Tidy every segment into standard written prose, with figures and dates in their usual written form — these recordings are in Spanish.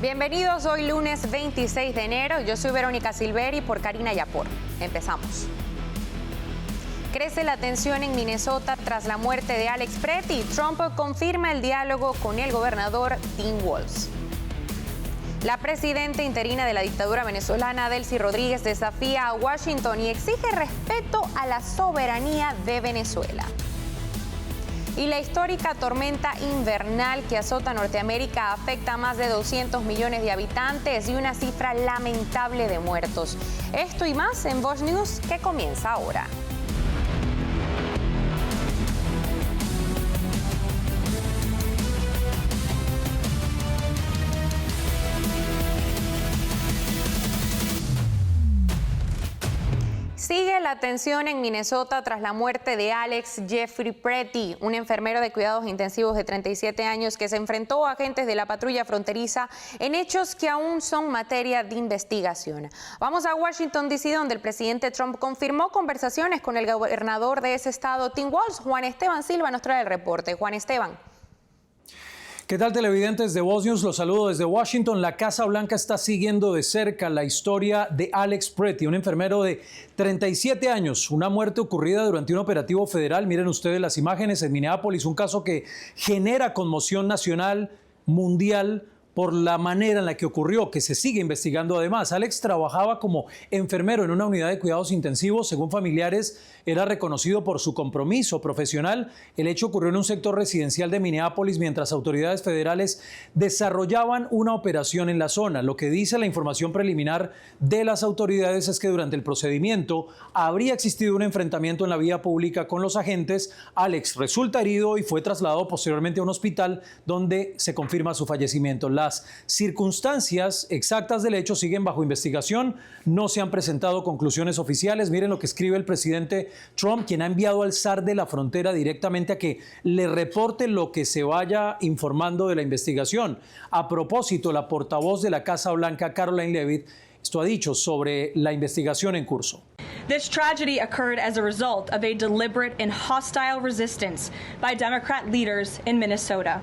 Bienvenidos hoy lunes 26 de enero. Yo soy Verónica Silveri por Karina Yapor. Empezamos. Crece la tensión en Minnesota tras la muerte de Alex Pretty. Trump confirma el diálogo con el gobernador Tim Walz. La presidenta interina de la dictadura venezolana, Delcy Rodríguez, desafía a Washington y exige respeto a la soberanía de Venezuela. Y la histórica tormenta invernal que azota Norteamérica afecta a más de 200 millones de habitantes y una cifra lamentable de muertos. Esto y más en Vox News, que comienza ahora. Sigue la tensión en Minnesota tras la muerte de Alex Jeffrey Pretty, un enfermero de cuidados intensivos de 37 años que se enfrentó a agentes de la patrulla fronteriza en hechos que aún son materia de investigación. Vamos a Washington, D.C., donde el presidente Trump confirmó conversaciones con el gobernador de ese estado, Tim Walz. Juan Esteban Silva nos trae el reporte. Juan Esteban. ¿Qué tal, televidentes de Vox News? Los saludo desde Washington. La Casa Blanca está siguiendo de cerca la historia de Alex Pretty, un enfermero de 37 años, una muerte ocurrida durante un operativo federal. Miren ustedes las imágenes en Minneapolis, un caso que genera conmoción nacional, mundial, por la manera en la que ocurrió, que se sigue investigando además. Alex trabajaba como enfermero en una unidad de cuidados intensivos. Según familiares, era reconocido por su compromiso profesional. El hecho ocurrió en un sector residencial de Minneapolis mientras autoridades federales desarrollaban una operación en la zona. Lo que dice la información preliminar de las autoridades es que durante el procedimiento habría existido un enfrentamiento en la vía pública con los agentes. Alex resulta herido y fue trasladado posteriormente a un hospital donde se confirma su fallecimiento. Las circunstancias exactas del hecho siguen bajo investigación. No se han presentado conclusiones oficiales. Miren lo que escribe el presidente Trump, quien ha enviado al zar de la frontera directamente a que le reporte lo que se vaya informando de la investigación. A propósito, la portavoz de la Casa Blanca, Karoline Leavitt, esto ha dicho sobre la investigación en curso. This tragedy occurred as a result of a deliberate and hostile resistance by Democrat leaders in Minnesota.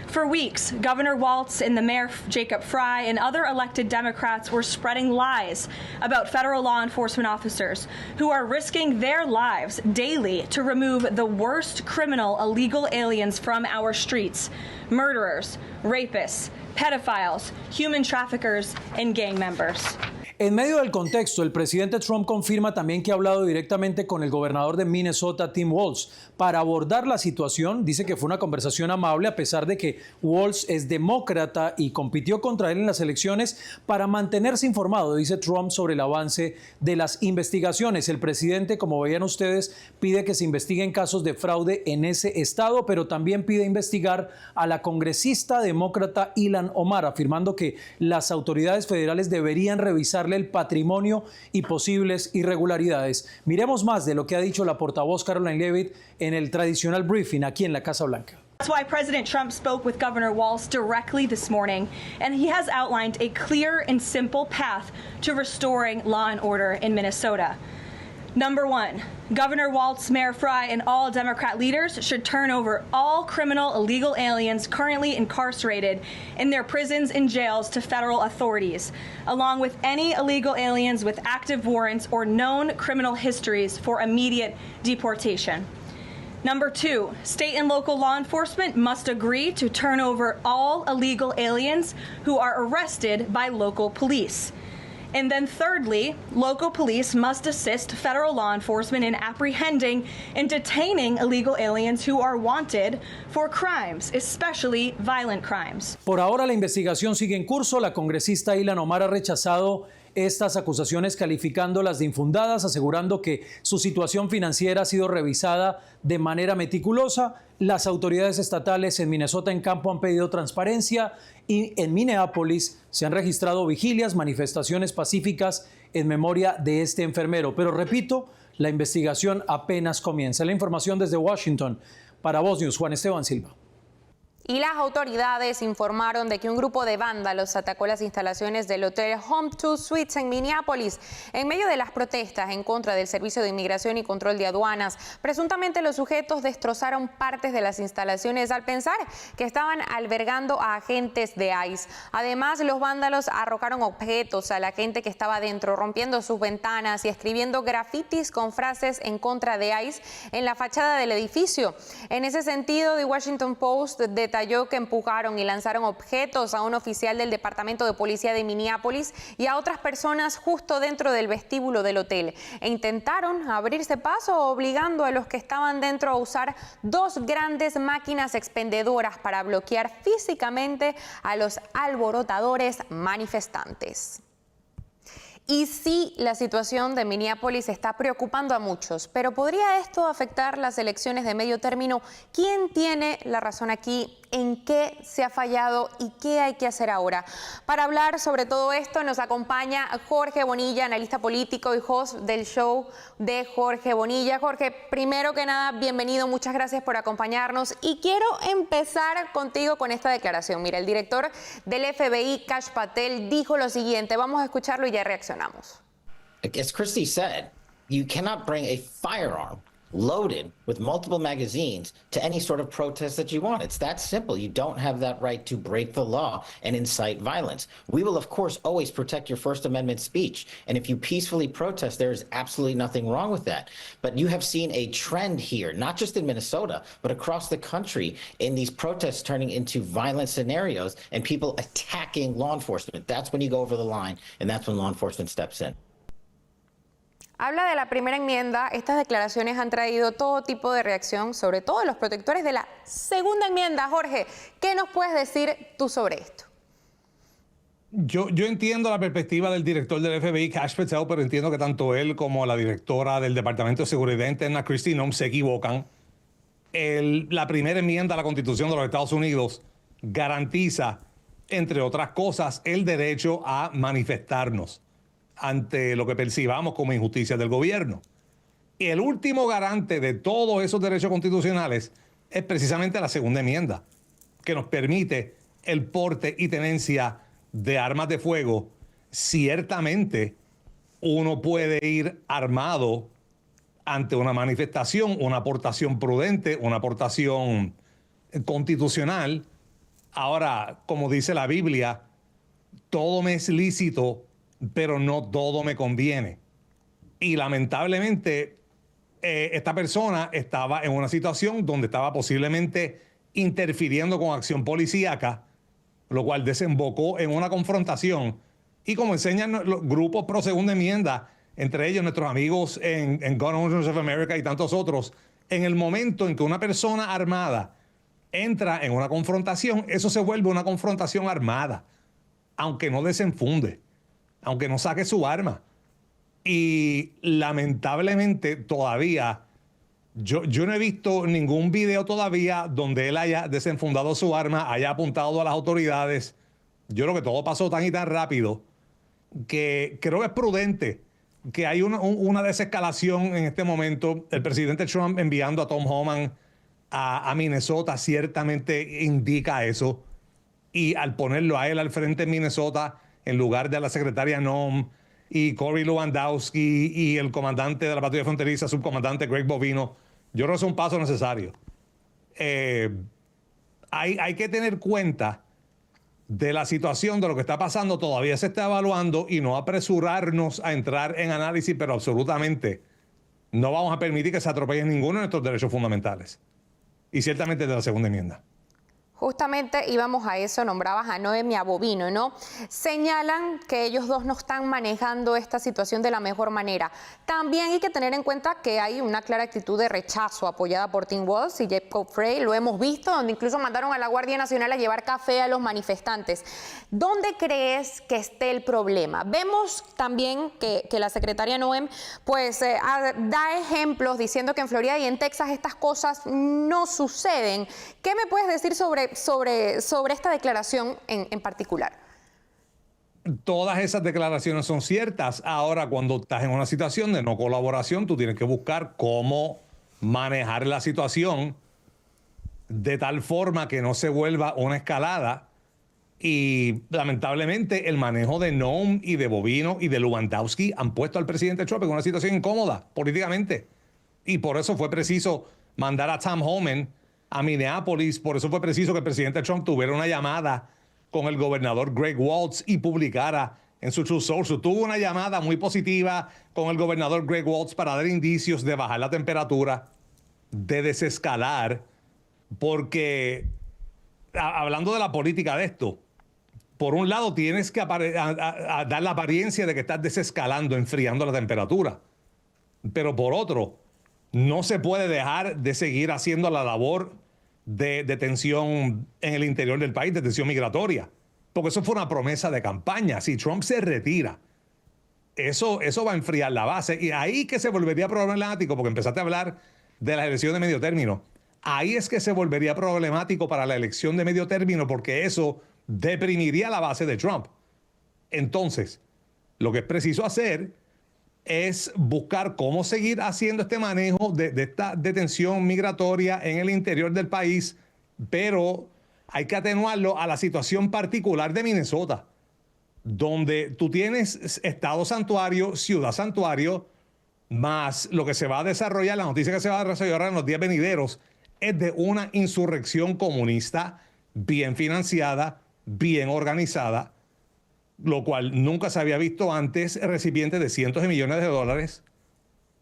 For weeks, Governor Walz and the Mayor Jacob Fry and other elected Democrats were spreading lies about federal law enforcement officers who are risking their lives daily to remove the worst criminal illegal aliens from our streets: murderers, rapists, pedophiles, human traffickers, and gang members. En medio del contexto, el presidente Trump confirma también que ha hablado directamente con el gobernador de Minnesota, Tim Walz, para abordar la situación. Dice que fue una conversación amable a pesar de que Walz es demócrata y compitió contra él en las elecciones, para mantenerse informado, dice Trump, sobre el avance de las investigaciones. El presidente, como veían ustedes, pide que se investiguen casos de fraude en ese estado, pero también pide investigar a la congresista demócrata Ilhan Omar, afirmando que las autoridades federales deberían revisar el patrimonio y posibles irregularidades. Miremos más de lo que ha dicho la portavoz Karoline Leavitt en el tradicional briefing aquí en la Casa Blanca. That's why President Trump spoke with Governor Walz directly this morning, and he has outlined a clear and simple path to restoring law and order in Minnesota. Number one, Governor Walz, Mayor Fry, and all Democrat leaders should turn over all criminal illegal aliens currently incarcerated in their prisons and jails to federal authorities, along with any illegal aliens with active warrants or known criminal histories for immediate deportation. Number two, state and local law enforcement must agree to turn over all illegal aliens who are arrested by local police. And then thirdly, local police must assist federal law enforcement in apprehending and detaining illegal aliens who are wanted for crimes, especially violent crimes. Por ahora la investigación sigue en curso. La congresista Ilhan Omar ha rechazado estas acusaciones calificándolas de infundadas, asegurando que su situación financiera ha sido revisada de manera meticulosa. Las autoridades estatales en Minnesota en campo han pedido transparencia y en Minneapolis se han registrado vigilias, manifestaciones pacíficas en memoria de este enfermero. Pero repito, la investigación apenas comienza. La información desde Washington. Para Vox News, Juan Esteban Silva. Y las autoridades informaron de que un grupo de vándalos atacó las instalaciones del hotel Home 2 Suites en Minneapolis en medio de las protestas en contra del Servicio de Inmigración y Control de Aduanas. Presuntamente los sujetos destrozaron partes de las instalaciones al pensar que estaban albergando a agentes de ICE. Además, los vándalos arrojaron objetos a la gente que estaba dentro, rompiendo sus ventanas y escribiendo grafitis con frases en contra de ICE en la fachada del edificio. En ese sentido, The Washington Post detalló que empujaron y lanzaron objetos a un oficial del Departamento de Policía de Minneapolis y a otras personas justo dentro del vestíbulo del hotel. E intentaron abrirse paso obligando a los que estaban dentro a usar dos grandes máquinas expendedoras para bloquear físicamente a los alborotadores manifestantes. Y sí, la situación de Minneapolis está preocupando a muchos, pero ¿podría esto afectar las elecciones de medio término? ¿Quién tiene la razón aquí? ¿En qué se ha fallado y qué hay que hacer ahora? Para hablar sobre todo esto nos acompaña Jorge Bonilla, analista político y host del show de Jorge Bonilla. Jorge, primero que nada, bienvenido, muchas gracias por acompañarnos y quiero empezar contigo con esta declaración. Mira, el director del FBI, Kash Patel, dijo lo siguiente, vamos a escucharlo y ya reaccionamos. As Christie said, you cannot bring a firearm loaded with multiple magazines to any sort of protest that you want. It's that simple. You don't have that right to break the law and incite violence. We will, of course, always protect your First Amendment speech. And if you peacefully protest, there is absolutely nothing wrong with that. But you have seen a trend here, not just in Minnesota, but across the country, in these protests turning into violent scenarios and people attacking law enforcement. That's when you go over the line, and that's when law enforcement steps in. Habla de la primera enmienda. Estas declaraciones han traído todo tipo de reacción, sobre todo los protectores de la segunda enmienda. Jorge, ¿qué nos puedes decir tú sobre esto? Yo entiendo la perspectiva del director del FBI, Kash Patel, pero entiendo que tanto él como la directora del Departamento de Seguridad Interna, Kristi Noem, se equivocan. La primera enmienda a la Constitución de los Estados Unidos garantiza, entre otras cosas, el derecho a manifestarnos ante lo que percibamos como injusticias del gobierno. Y el último garante de todos esos derechos constitucionales es precisamente la segunda enmienda, que nos permite el porte y tenencia de armas de fuego. Ciertamente, uno puede ir armado ante una manifestación, una aportación prudente, una aportación constitucional. Ahora, como dice la Biblia, todo me es lícito, pero no todo me conviene. Y lamentablemente, esta persona estaba en una situación donde estaba posiblemente interfiriendo con acción policíaca, lo cual desembocó en una confrontación. Y como enseñan los grupos pro segunda enmienda, entre ellos nuestros amigos en Gun Owners of America y tantos otros, en el momento en que una persona armada entra en una confrontación, eso se vuelve una confrontación armada, aunque no desenfunde, aunque no saque su arma. Y lamentablemente todavía, yo no he visto ningún video todavía donde él haya desenfundado su arma, haya apuntado a las autoridades. Yo creo que todo pasó tan y tan rápido que creo que es prudente que hay una desescalación en este momento. El presidente Trump enviando a Tom Homan a Minnesota ciertamente indica eso. Y al ponerlo a él al frente en Minnesota, en lugar de la secretaria Noem y Corey Lewandowski y el comandante de la patrulla fronteriza, subcomandante Greg Bovino, yo creo que es un paso necesario. Hay que tener cuenta de la situación, de lo que está pasando, todavía se está evaluando y no apresurarnos a entrar en análisis, pero absolutamente no vamos a permitir que se atropellen ninguno de nuestros derechos fundamentales. Y ciertamente de la segunda enmienda. Justamente íbamos a eso, nombrabas a Noem y a Bovino, ¿no? Señalan que ellos dos no están manejando esta situación de la mejor manera. También hay que tener en cuenta que hay una clara actitud de rechazo apoyada por Tim Walz y Jacob Frey, lo hemos visto, donde incluso mandaron a la Guardia Nacional a llevar café a los manifestantes. ¿Dónde crees que esté el problema? Vemos también que la secretaria Noem pues da ejemplos diciendo que en Florida y en Texas estas cosas no suceden. ¿Qué me puedes decir sobre esta declaración en particular? Todas esas declaraciones son ciertas. Ahora, cuando estás en una situación de no colaboración, tú tienes que buscar cómo manejar la situación de tal forma que no se vuelva una escalada. Y lamentablemente el manejo de Noem y de Bobino y de Lewandowski han puesto al presidente Trump en una situación incómoda políticamente. Y por eso fue preciso mandar a Tom Homan a Minneapolis. Por eso fue preciso que el presidente Trump tuviera una llamada con el gobernador Greg Waltz y publicara en su Truth Social. Tuvo una llamada muy positiva con el gobernador Greg Waltz para dar indicios de bajar la temperatura, de desescalar, porque hablando de la política de esto, por un lado tienes que dar la apariencia de que estás desescalando, enfriando la temperatura, pero por otro, no se puede dejar de seguir haciendo la labor de detención en el interior del país, detención migratoria, porque eso fue una promesa de campaña. Si Trump se retira, eso va a enfriar la base, y ahí que se volvería problemático, porque empezaste a hablar de la elección de medio término. Ahí es que se volvería problemático para la elección de medio término, porque eso deprimiría la base de Trump. Entonces, lo que es preciso hacer es buscar cómo seguir haciendo este manejo de esta detención migratoria en el interior del país, pero hay que atenuarlo a la situación particular de Minnesota, donde tú tienes estado santuario, ciudad santuario, más lo que se va a desarrollar, la noticia que se va a desarrollar en los días venideros, es de una insurrección comunista bien financiada, bien organizada, lo cual nunca se había visto antes, recipiente de cientos de millones de dólares,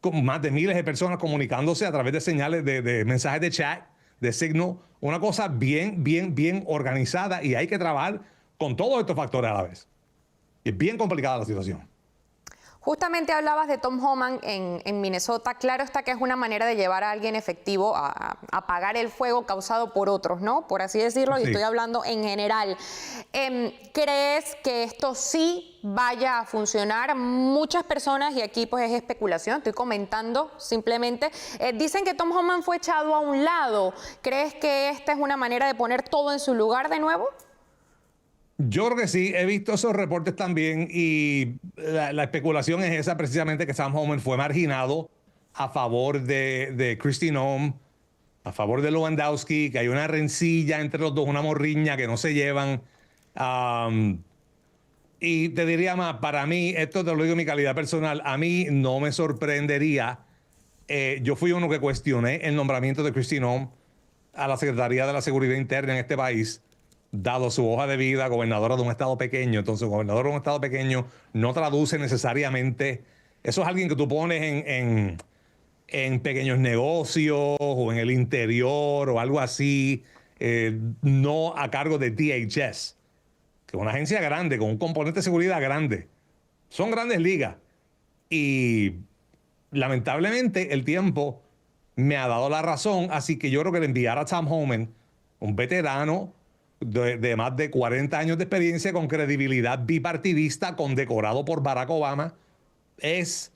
con más de miles de personas comunicándose a través de señales de mensajes de chat, de signo, una cosa bien organizada, y hay que trabajar con todos estos factores a la vez. Es bien complicada la situación. Justamente hablabas de Tom Homan en Minnesota. Claro está que es una manera de llevar a alguien efectivo a apagar el fuego causado por otros, ¿no? Por así decirlo, sí. Y estoy hablando en general. ¿Crees que esto sí vaya a funcionar? Muchas personas, y aquí pues es especulación, estoy comentando simplemente, dicen que Tom Homan fue echado a un lado. ¿Crees que esta es una manera de poner todo en su lugar de nuevo? Yo creo que sí, he visto esos reportes también, y la especulación es esa, precisamente, que Tom Homan fue marginado a favor de Kristi Noem, a favor de Lewandowski, que hay una rencilla entre los dos, una morriña que no se llevan. Y te diría más, para mí, esto te lo digo en mi calidad personal, a mí no me sorprendería. Yo fui uno que cuestioné el nombramiento de Kristi Noem a la Secretaría de la Seguridad Interna en este país, dado su hoja de vida, gobernadora de un estado pequeño. Entonces, gobernador de un estado pequeño no traduce necesariamente. Eso es alguien que tú pones en pequeños negocios o en el interior o algo así, no a cargo de DHS, que es una agencia grande, con un componente de seguridad grande. Son grandes ligas. Y lamentablemente el tiempo me ha dado la razón, así que yo creo que el enviar a Tom Homan, un veterano de más de 40 años de experiencia, con credibilidad bipartidista, condecorado por Barack Obama, es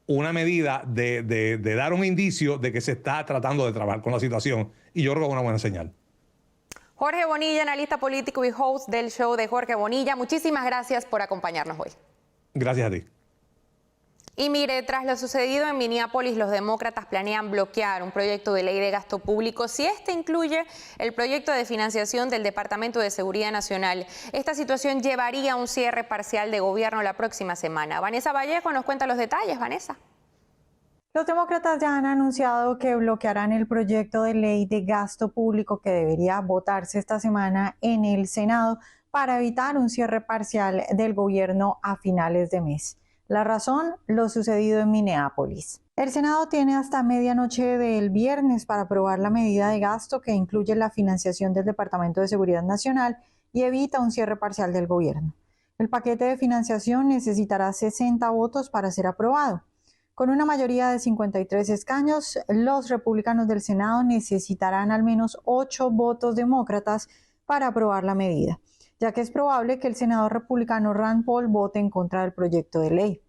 una medida de dar un indicio de que se está tratando de trabajar con la situación, y yo creo que es una buena señal. Jorge Bonilla, analista político y host del show de Jorge Bonilla, muchísimas gracias por acompañarnos hoy. Gracias a ti. Y mire, tras lo sucedido en Minneapolis, los demócratas planean bloquear un proyecto de ley de gasto público si este incluye el proyecto de financiación del Departamento de Seguridad Nacional. Esta situación llevaría a un cierre parcial de gobierno la próxima semana. Vanessa Vallejo nos cuenta los detalles. Vanessa. Los demócratas ya han anunciado que bloquearán el proyecto de ley de gasto público que debería votarse esta semana en el Senado para evitar un cierre parcial del gobierno a finales de mes. La razón, lo sucedido en Minneapolis. El Senado tiene hasta medianoche del viernes para aprobar la medida de gasto que incluye la financiación del Departamento de Seguridad Nacional y evita un cierre parcial del gobierno. El paquete de financiación necesitará 60 votos para ser aprobado. Con una mayoría de 53 escaños, los republicanos del Senado necesitarán al menos 8 votos demócratas para aprobar la medida, ya que es probable que el senador republicano Rand Paul vote en contra del proyecto de ley.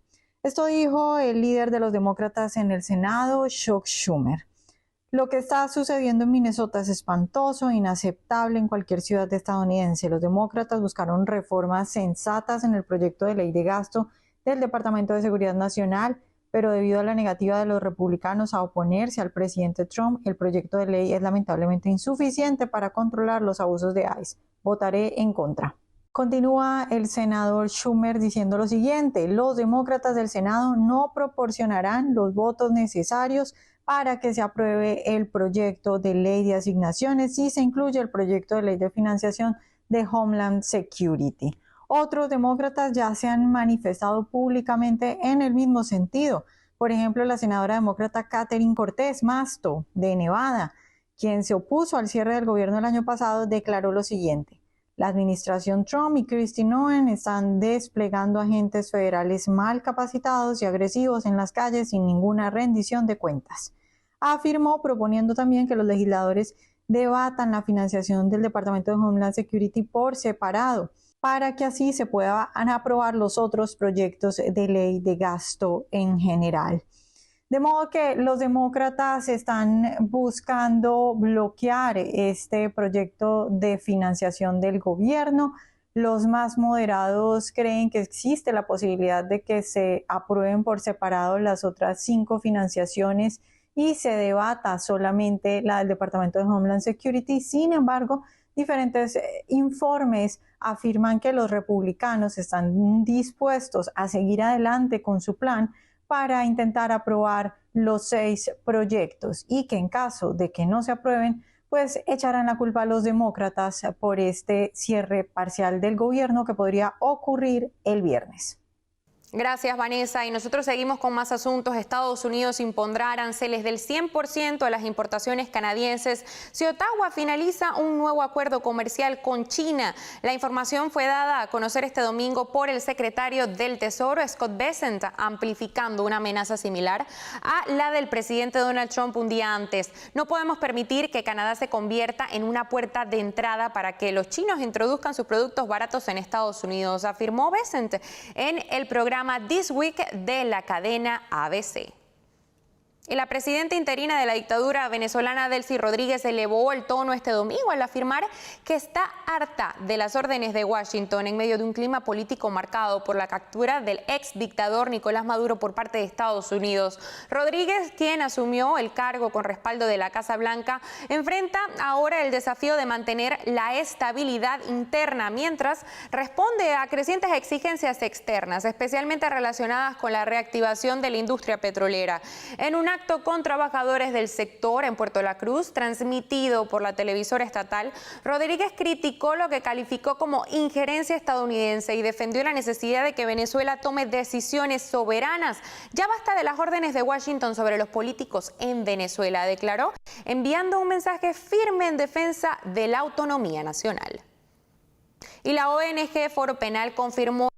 Esto dijo el líder de los demócratas en el Senado, Chuck Schumer. Lo que está sucediendo en Minnesota es espantoso e inaceptable en cualquier ciudad estadounidense. Los demócratas buscaron reformas sensatas en el proyecto de ley de gasto del Departamento de Seguridad Nacional pero debido a la negativa de los republicanos a oponerse al presidente Trump, el proyecto de ley es lamentablemente insuficiente para controlar los abusos de ICE. Votaré en contra. Continúa el senador Schumer diciendo lo siguiente: los demócratas del Senado no proporcionarán los votos necesarios para que se apruebe el proyecto de ley de asignaciones si se incluye el proyecto de ley de financiación de Homeland Security. Otros demócratas ya se han manifestado públicamente en el mismo sentido. Por ejemplo, la senadora demócrata Catherine Cortés Masto, de Nevada, quien se opuso al cierre del gobierno el año pasado, declaró lo siguiente: la administración Trump y Kristi Noem están desplegando agentes federales mal capacitados y agresivos en las calles sin ninguna rendición de cuentas. Afirmó, proponiendo también que los legisladores debatan la financiación del Departamento de Homeland Security por separado, para que así se puedan aprobar los otros proyectos de ley de gasto en general. De modo que los demócratas están buscando bloquear este proyecto de financiación del gobierno. Los más moderados creen que existe la posibilidad de que se aprueben por separado las otras 5 financiaciones y se debata solamente la del Departamento de Homeland Security. Sin embargo, diferentes informes afirman que los republicanos están dispuestos a seguir adelante con su plan para intentar aprobar los 6 proyectos y que en caso de que no se aprueben, pues echarán la culpa a los demócratas por este cierre parcial del gobierno que podría ocurrir el viernes. Gracias, Vanessa. Y nosotros seguimos con más asuntos. Estados Unidos impondrá aranceles del 100% a las importaciones canadienses si Ottawa finaliza un nuevo acuerdo comercial con China. La información fue dada a conocer este domingo por el secretario del Tesoro, Scott Bessent, amplificando una amenaza similar a la del presidente Donald Trump un día antes. No podemos permitir que Canadá se convierta en una puerta de entrada para que los chinos introduzcan sus productos baratos en Estados Unidos, afirmó Bessent en el programa This Week de la cadena ABC. Y la presidenta interina de la dictadura venezolana, Delcy Rodríguez, elevó el tono este domingo al afirmar que está harta de las órdenes de Washington en medio de un clima político marcado por la captura del ex dictador Nicolás Maduro por parte de Estados Unidos. Rodríguez, quien asumió el cargo con respaldo de la Casa Blanca, enfrenta ahora el desafío de mantener la estabilidad interna mientras responde a crecientes exigencias externas, especialmente relacionadas con la reactivación de la industria petrolera. En un acto con trabajadores del sector en Puerto La Cruz, transmitido por la televisora estatal, Rodríguez criticó lo que calificó como injerencia estadounidense y defendió la necesidad de que Venezuela tome decisiones soberanas. Ya basta de las órdenes de Washington sobre los políticos en Venezuela, declaró, enviando un mensaje firme en defensa de la autonomía nacional. Y la ONG Foro Penal confirmó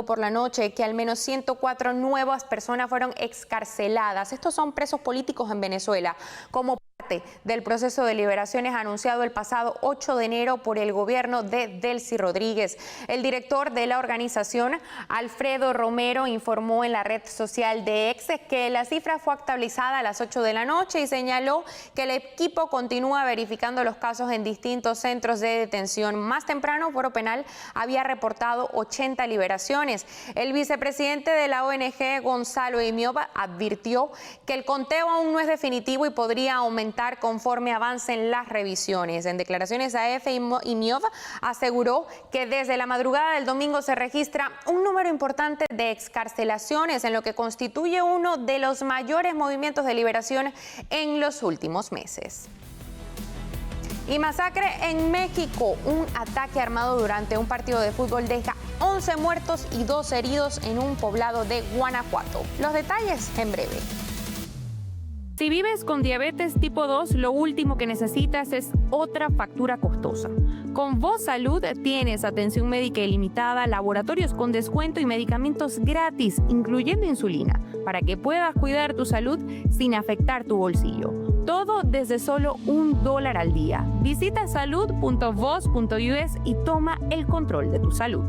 por la noche que al menos 104 nuevas personas fueron excarceladas. Estos son presos políticos en Venezuela, como parte del proceso de liberaciones anunciado el pasado 8 de enero por el gobierno de Delcy Rodríguez. El director de la organización, Alfredo Romero, informó en la red social de X que la cifra fue actualizada a las 8 de la noche y señaló que el equipo continúa verificando los casos en distintos centros de detención. Más temprano, Foro Penal había reportado 80 liberaciones. El vicepresidente de la ONG, Gonzalo Imiov, advirtió que el conteo aún no es definitivo y podría aumentar conforme avancen las revisiones. En declaraciones a EFE, Imiov aseguró que desde la madrugada del domingo se registra un número importante de excarcelaciones, en lo que constituye uno de los mayores movimientos de liberación en los últimos meses. Y masacre en México. Un ataque armado durante un partido de fútbol deja 11 muertos y 2 heridos en un poblado de Guanajuato. Los detalles en breve. Si vives con diabetes tipo 2, lo último que necesitas es otra factura costosa. Con Voz Salud tienes atención médica ilimitada, laboratorios con descuento y medicamentos gratis, incluyendo insulina, para que puedas cuidar tu salud sin afectar tu bolsillo. Todo desde solo $1 al día. Visita salud.voz.us y toma el control de tu salud.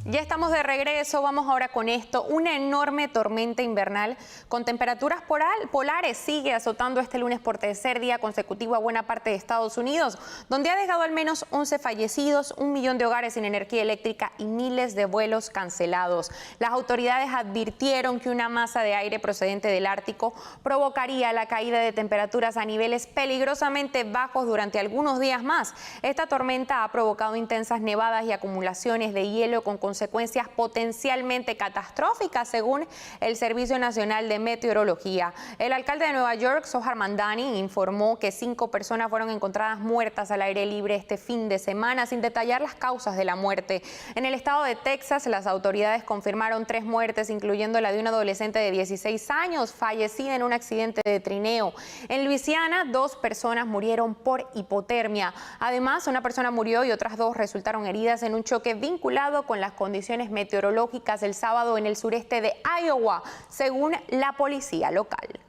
Ya estamos de regreso, vamos ahora con esto. Una enorme tormenta invernal con temperaturas polares sigue azotando este lunes por tercer día consecutivo a buena parte de Estados Unidos, donde ha dejado al menos 11 fallecidos, 1 millón de hogares sin energía eléctrica y miles de vuelos cancelados. Las autoridades advirtieron que una masa de aire procedente del Ártico provocaría la caída de temperaturas a niveles peligrosamente bajos durante algunos días más. Esta tormenta ha provocado intensas nevadas y acumulaciones de hielo con consecuencias potencialmente catastróficas, según el Servicio Nacional de Meteorología. El alcalde de Nueva York, Zohar Mamdani, informó que 5 personas fueron encontradas muertas al aire libre este fin de semana, sin detallar las causas de la muerte. En el estado de Texas, las autoridades confirmaron 3 muertes, incluyendo la de un adolescente de 16 años, fallecida en un accidente de trineo. En Luisiana, 2 personas murieron por hipotermia. Además, una persona murió y otras 2 resultaron heridas en un choque vinculado con las condiciones meteorológicas el sábado en el sureste de Iowa, según la policía local.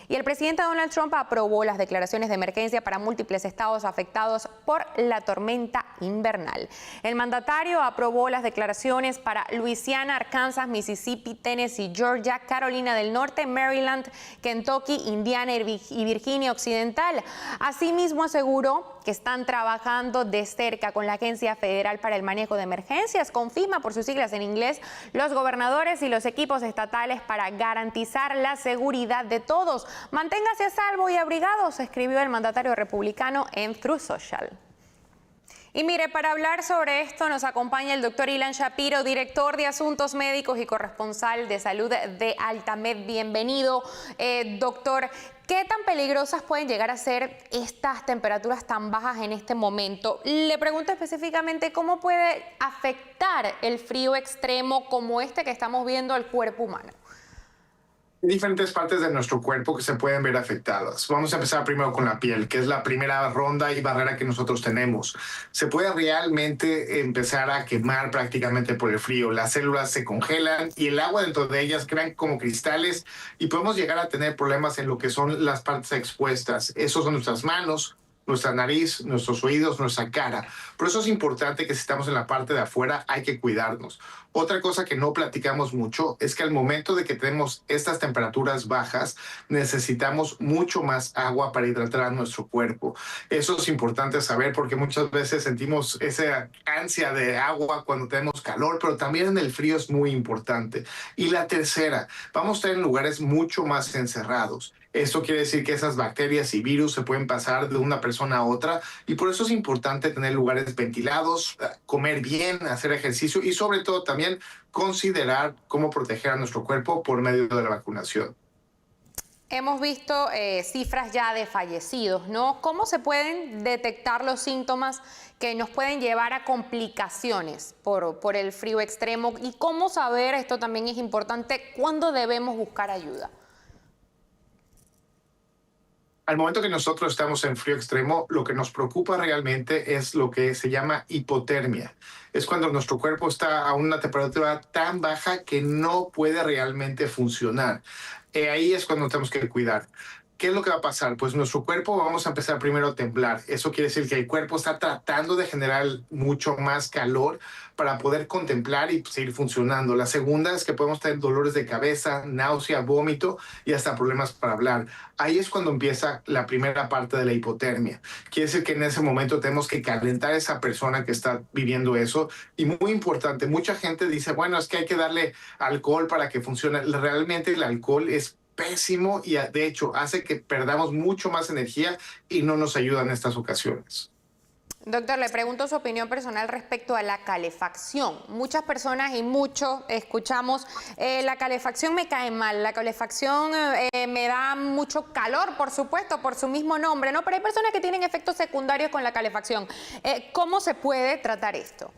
Y el presidente Donald Trump aprobó las declaraciones de emergencia para múltiples estados afectados por la tormenta invernal. El mandatario aprobó las declaraciones para Luisiana, Arkansas, Mississippi, Tennessee, Georgia, Carolina del Norte, Maryland, Kentucky, Indiana y Virginia Occidental. Asimismo, aseguró que están trabajando de cerca con la Agencia Federal para el Manejo de Emergencias, con FEMA por sus siglas en inglés, los gobernadores y los equipos estatales para garantizar la seguridad de todos. Manténgase a salvo y abrigados, escribió el mandatario republicano en Truth Social. Y mire, para hablar sobre esto nos acompaña el doctor Ilan Shapiro, director de Asuntos Médicos y corresponsal de salud de Altamed. Bienvenido, doctor. ¿Qué tan peligrosas pueden llegar a ser estas temperaturas tan bajas en este momento? Le pregunto específicamente cómo puede afectar el frío extremo como este que estamos viendo al cuerpo humano. Diferentes partes de nuestro cuerpo que se pueden ver afectadas. Vamos a empezar primero con la piel, que es la primera ronda y barrera que nosotros tenemos. Se puede realmente empezar a quemar prácticamente por el frío. Las células se congelan y el agua dentro de ellas crean como cristales y podemos llegar a tener problemas en lo que son las partes expuestas. Esos son nuestras manos, nuestra nariz, nuestros oídos, nuestra cara. Por eso es importante que si estamos en la parte de afuera hay que cuidarnos. Otra cosa que no platicamos mucho es que al momento de que tenemos estas temperaturas bajas, necesitamos mucho más agua para hidratar a nuestro cuerpo. Eso es importante saber porque muchas veces sentimos esa ansia de agua cuando tenemos calor, pero también en el frío es muy importante. Y la tercera, vamos a estar en lugares mucho más encerrados. Esto quiere decir que esas bacterias y virus se pueden pasar de una persona a otra y por eso es importante tener lugares ventilados, comer bien, hacer ejercicio y sobre todo también considerar cómo proteger a nuestro cuerpo por medio de la vacunación. Hemos visto cifras ya de fallecidos, ¿no? ¿Cómo se pueden detectar los síntomas que nos pueden llevar a complicaciones por el frío extremo? Y cómo saber, esto también es importante, cuándo debemos buscar ayuda. Al momento que nosotros estamos en frío extremo, lo que nos preocupa realmente es lo que se llama hipotermia. Es cuando nuestro cuerpo está a una temperatura tan baja que no puede realmente funcionar. Ahí es cuando tenemos que cuidar. ¿Qué es lo que va a pasar? Pues nuestro cuerpo vamos a empezar primero a temblar. Eso quiere decir que el cuerpo está tratando de generar mucho más calor para poder contemplar y seguir funcionando. La segunda es que podemos tener dolores de cabeza, náusea, vómito y hasta problemas para hablar. Ahí es cuando empieza la primera parte de la hipotermia. Quiere decir que en ese momento tenemos que calentar a esa persona que está viviendo eso. Y muy importante, mucha gente dice, bueno, es que hay que darle alcohol para que funcione. Realmente el alcohol es pésimo y de hecho hace que perdamos mucho más energía y no nos ayuda en estas ocasiones. Doctor, le pregunto su opinión personal respecto a la calefacción. Muchas personas y muchos escuchamos, la calefacción me cae mal, la calefacción me da mucho calor, por supuesto, por su mismo nombre, ¿no? Pero hay personas que tienen efectos secundarios con la calefacción. ¿Cómo se puede tratar esto?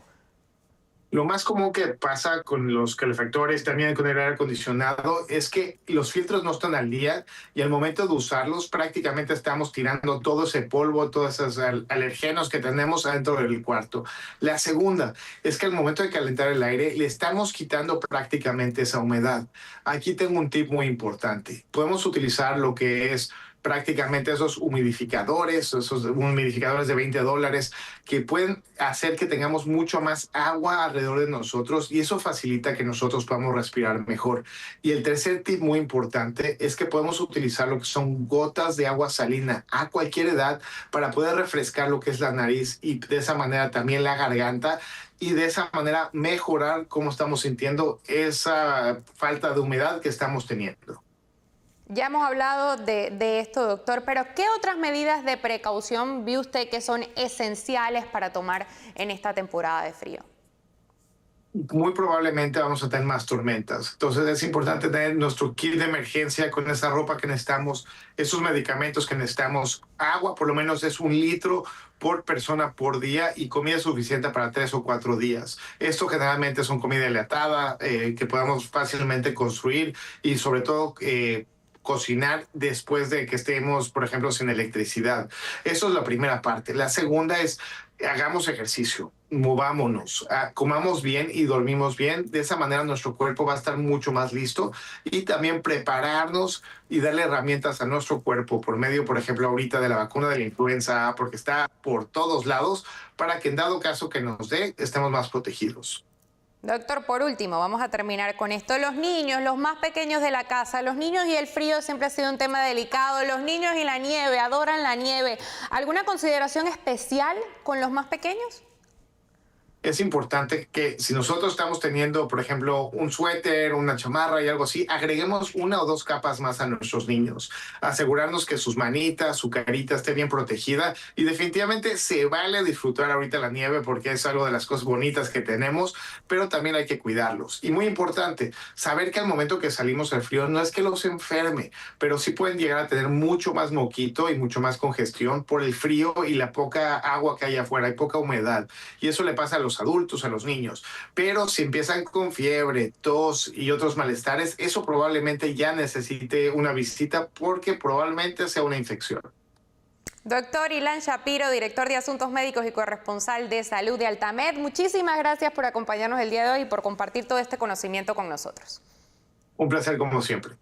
Lo más común que pasa con los calefactores, también con el aire acondicionado, es que los filtros no están al día y al momento de usarlos prácticamente estamos tirando todo ese polvo, todos esos alergenos que tenemos adentro del cuarto. La segunda es que al momento de calentar el aire le estamos quitando prácticamente esa humedad. Aquí tengo un tip muy importante. Podemos utilizar lo que es prácticamente esos humidificadores de $20 que pueden hacer que tengamos mucho más agua alrededor de nosotros y eso facilita que nosotros podamos respirar mejor. Y el tercer tip muy importante es que podemos utilizar lo que son gotas de agua salina a cualquier edad para poder refrescar lo que es la nariz y de esa manera también la garganta y de esa manera mejorar cómo estamos sintiendo esa falta de humedad que estamos teniendo. Ya hemos hablado de esto, doctor, pero ¿qué otras medidas de precaución ve usted que son esenciales para tomar en esta temporada de frío? Muy probablemente vamos a tener más tormentas. Entonces es importante tener nuestro kit de emergencia con esa ropa que necesitamos, esos medicamentos que necesitamos, agua, por lo menos es 1 litro por persona por día y comida suficiente para 3 o 4 días. Esto generalmente son comida enlatada que podamos fácilmente construir y sobre todo cocinar después de que estemos, por ejemplo, sin electricidad. Eso es la primera parte. La segunda es hagamos ejercicio, movámonos, comamos bien y dormimos bien. De esa manera nuestro cuerpo va a estar mucho más listo y también prepararnos y darle herramientas a nuestro cuerpo por medio, por ejemplo, ahorita de la vacuna de la influenza A, porque está por todos lados, para que en dado caso que nos dé, estemos más protegidos. Doctor, por último, vamos a terminar con esto. Los niños, los más pequeños de la casa, los niños y el frío siempre ha sido un tema delicado. Los niños y la nieve, adoran la nieve. ¿Alguna consideración especial con los más pequeños? Es importante que si nosotros estamos teniendo, por ejemplo, un suéter, una chamarra y algo así, agreguemos 1 o 2 capas más a nuestros niños. Asegurarnos que sus manitas, su carita esté bien protegida y definitivamente se vale disfrutar ahorita la nieve porque es algo de las cosas bonitas que tenemos, pero también hay que cuidarlos. Y muy importante, saber que al momento que salimos al frío no es que los enferme, pero sí pueden llegar a tener mucho más moquito y mucho más congestión por el frío y la poca agua que hay afuera, hay poca humedad. Y eso le pasa a los adultos, a los niños, pero si empiezan con fiebre, tos y otros malestares, eso probablemente ya necesite una visita porque probablemente sea una infección. Doctor Ilan Shapiro, director de Asuntos Médicos y corresponsal de Salud de Altamed, muchísimas gracias por acompañarnos el día de hoy y por compartir todo este conocimiento con nosotros. Un placer como siempre.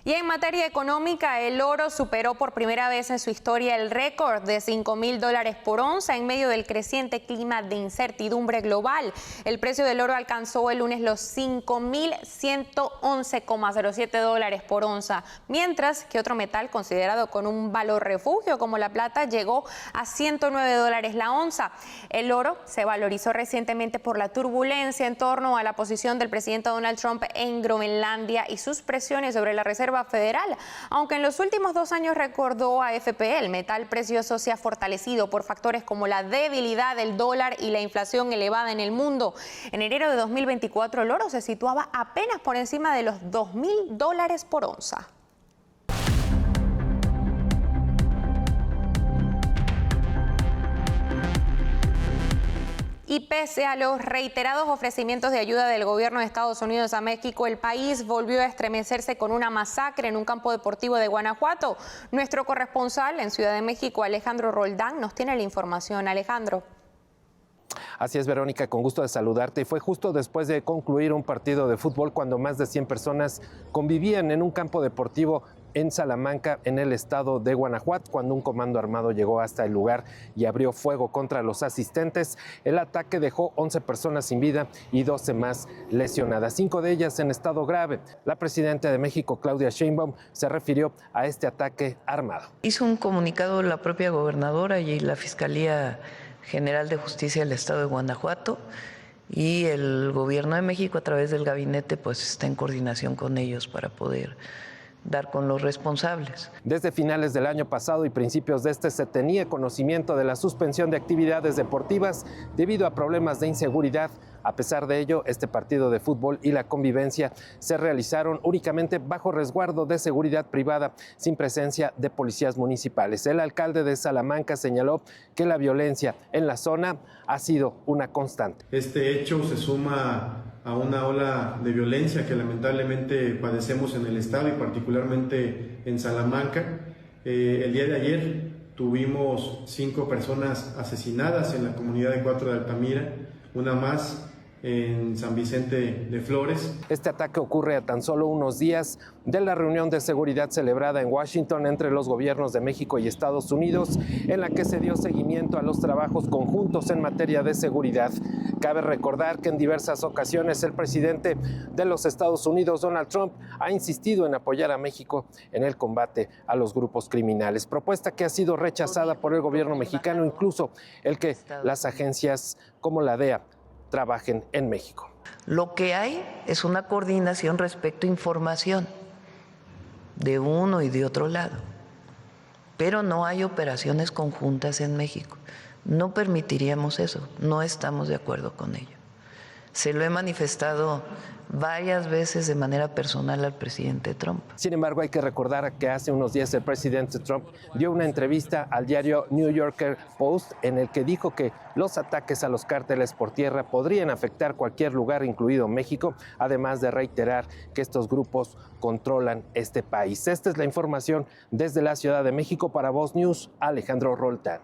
Y en materia económica, el oro superó por primera vez en su historia el récord de $5,000 por onza en medio del creciente clima de incertidumbre global. El precio del oro alcanzó el lunes los $5,111,07 por onza, mientras que otro metal considerado con un valor refugio como la plata llegó a $109 la onza. El oro se valorizó recientemente por la turbulencia en torno a la posición del presidente Donald Trump en Groenlandia y sus presiones sobre la Reserva Federal. Aunque en los últimos 2 años, recordó a AFP, el metal precioso se ha fortalecido por factores como la debilidad del dólar y la inflación elevada en el mundo. En enero de 2024 el oro se situaba apenas por encima de los $2,000 por onza. Y pese a los reiterados ofrecimientos de ayuda del gobierno de Estados Unidos a México, el país volvió a estremecerse con una masacre en un campo deportivo de Guanajuato. Nuestro corresponsal en Ciudad de México, Alejandro Roldán, nos tiene la información. Alejandro. Así es, Verónica, con gusto de saludarte. Y fue justo después de concluir un partido de fútbol cuando más de 100 personas convivían en un campo deportivo en Salamanca, en el estado de Guanajuato, cuando un comando armado llegó hasta el lugar y abrió fuego contra los asistentes. El ataque dejó 11 personas sin vida y 12 más lesionadas, 5 de ellas en estado grave. La presidenta de México, Claudia Sheinbaum, se refirió a este ataque armado. Hizo un comunicado la propia gobernadora y la Fiscalía General de Justicia del estado de Guanajuato, y el gobierno de México a través del gabinete pues está en coordinación con ellos para poder dar con los responsables. Desde finales del año pasado y principios de este se tenía conocimiento de la suspensión de actividades deportivas debido a problemas de inseguridad. A pesar de ello, este partido de fútbol y la convivencia se realizaron únicamente bajo resguardo de seguridad privada, sin presencia de policías municipales. El alcalde de Salamanca señaló que la violencia en la zona ha sido una constante. Este hecho se suma a una ola de violencia que lamentablemente padecemos en el estado y particularmente en Salamanca. El día de ayer tuvimos 5 personas asesinadas en la comunidad de 4 de Altamira, una más en San Vicente de Flores. Este ataque ocurre a tan solo unos días de la reunión de seguridad celebrada en Washington entre los gobiernos de México y Estados Unidos, en la que se dio seguimiento a los trabajos conjuntos en materia de seguridad. Cabe recordar que en diversas ocasiones el presidente de los Estados Unidos, Donald Trump, ha insistido en apoyar a México en el combate a los grupos criminales, propuesta que ha sido rechazada por el gobierno mexicano, incluso el que las agencias como la DEA trabajen en México. Lo que hay es una coordinación respecto a información de uno y de otro lado, pero no hay operaciones conjuntas en México. No permitiríamos eso, no estamos de acuerdo con ello. Se lo he manifestado varias veces de manera personal al presidente Trump. Sin embargo, hay que recordar que hace unos días el presidente Trump dio una entrevista al diario New Yorker Post en el que dijo que los ataques a los cárteles por tierra podrían afectar cualquier lugar, incluido México, además de reiterar que estos grupos controlan este país. Esta es la información desde la Ciudad de México. Para Voz News, Alejandro Roltán.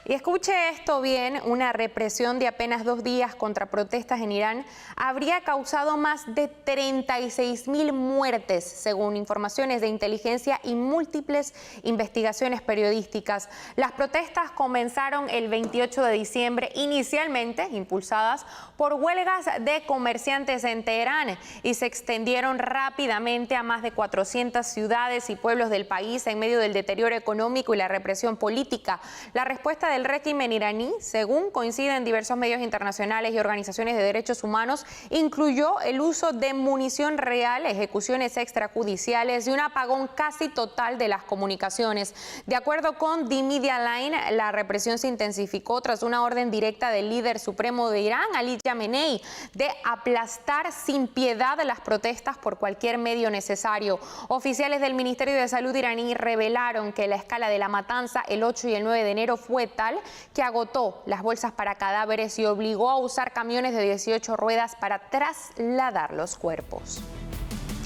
Y escuche esto bien, una represión de apenas 2 días contra protestas en Irán habría causado más de 36.000 muertes, según informaciones de inteligencia y múltiples investigaciones periodísticas. Las protestas comenzaron el 28 de diciembre, inicialmente impulsadas por huelgas de comerciantes en Teherán, y se extendieron rápidamente a más de 400 ciudades y pueblos del país en medio del deterioro económico y la represión política. La respuesta del régimen iraní, según coinciden diversos medios internacionales y organizaciones de derechos humanos, incluyó el uso de munición real, ejecuciones extrajudiciales y un apagón casi total de las comunicaciones. De acuerdo con The Media Line, la represión se intensificó tras una orden directa del líder supremo de Irán, Ali Khamenei, de aplastar sin piedad las protestas por cualquier medio necesario. Oficiales del Ministerio de Salud iraní revelaron que la escala de la matanza el 8 y el 9 de enero fue tal que agotó las bolsas para cadáveres y obligó a usar camiones de 18 ruedas para trasladar los cuerpos.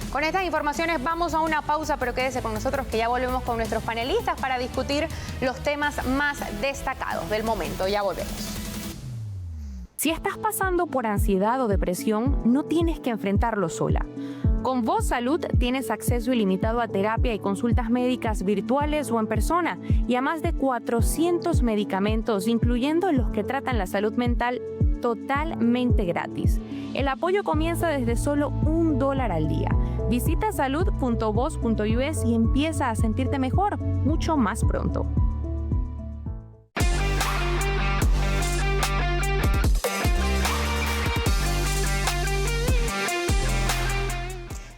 Con estas informaciones vamos a una pausa, pero quédese con nosotros que ya volvemos con nuestros panelistas para discutir los temas más destacados del momento. Ya volvemos. Si estás pasando por ansiedad o depresión, no tienes que enfrentarlo sola. Con Voz Salud tienes acceso ilimitado a terapia y consultas médicas virtuales o en persona, y a más de 400 medicamentos, incluyendo los que tratan la salud mental, totalmente gratis. El apoyo comienza desde solo $1 al día. Visita salud.voz.us y empieza a sentirte mejor mucho más pronto.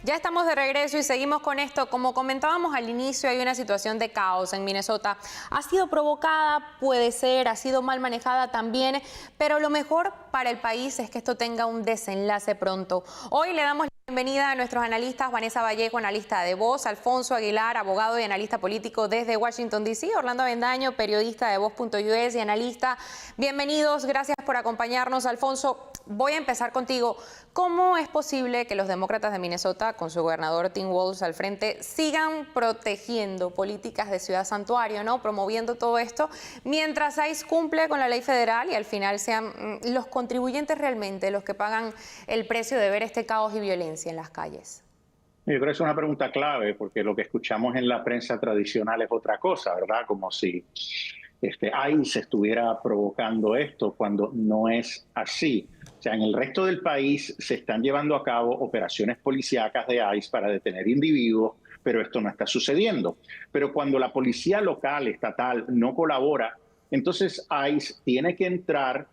Ya estamos de regreso y seguimos con esto. Como comentábamos al inicio, hay una situación de caos en Minnesota. Ha sido provocada, puede ser, ha sido mal manejada también, pero lo mejor para el país es que esto tenga un desenlace pronto. Hoy le damos la bienvenida a nuestros analistas: Vanessa Vallejo, analista de Voz; Alfonso Aguilar, abogado y analista político desde Washington, D.C.; Orlando Avendaño, periodista de Voz.us y analista. Bienvenidos, gracias por acompañarnos. Alfonso, voy a empezar contigo. ¿Cómo es posible que los demócratas de Minnesota, con su gobernador Tim Walz al frente, sigan protegiendo políticas de ciudad santuario, ¿no?, promoviendo todo esto, mientras ICE cumple con la ley federal y al final sean los contribuyentes realmente los que pagan el precio de ver este caos y violencia en las calles? Yo creo que es una pregunta clave, porque lo que escuchamos en la prensa tradicional es otra cosa, ¿verdad? Como si ICE estuviera provocando esto, cuando no es así. O sea, en el resto del país se están llevando a cabo operaciones policíacas de ICE para detener individuos, pero esto no está sucediendo. Pero cuando la policía local, estatal, no colabora, entonces ICE tiene que entrar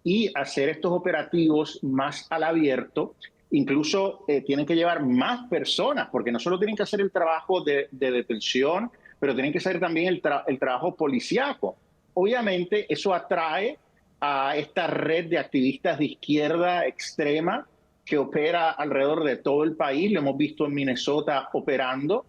y hacer estos operativos más al abierto. Incluso tienen que llevar más personas, porque no solo tienen que hacer el trabajo de detención, pero tienen que hacer también el trabajo policíaco. Obviamente eso atrae a esta red de activistas de izquierda extrema que opera alrededor de todo el país. Lo hemos visto en Minnesota operando,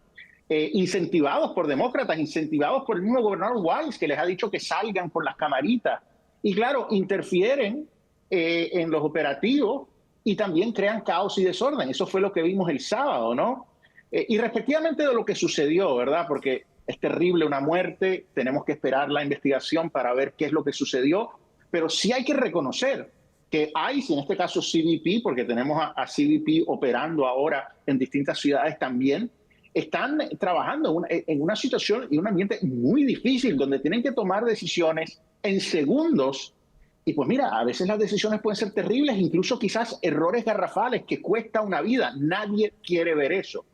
incentivados por demócratas, incentivados por el mismo gobernador Walz, que les ha dicho que salgan con las camaritas. Y claro, interfieren en los operativos y también crean caos y desorden. Eso fue lo que vimos el sábado, ¿no? Y respectivamente de lo que sucedió, ¿verdad? Porque es terrible una muerte, tenemos que esperar la investigación para ver qué es lo que sucedió, pero sí hay que reconocer que ICE, en este caso CBP, porque tenemos a CBP operando ahora en distintas ciudades también, están trabajando en una situación y un ambiente muy difícil, donde tienen que tomar decisiones en segundos. Y pues mira, a veces las decisiones pueden ser terribles, incluso quizás errores garrafales que cuesta una vida. Nadie quiere ver eso.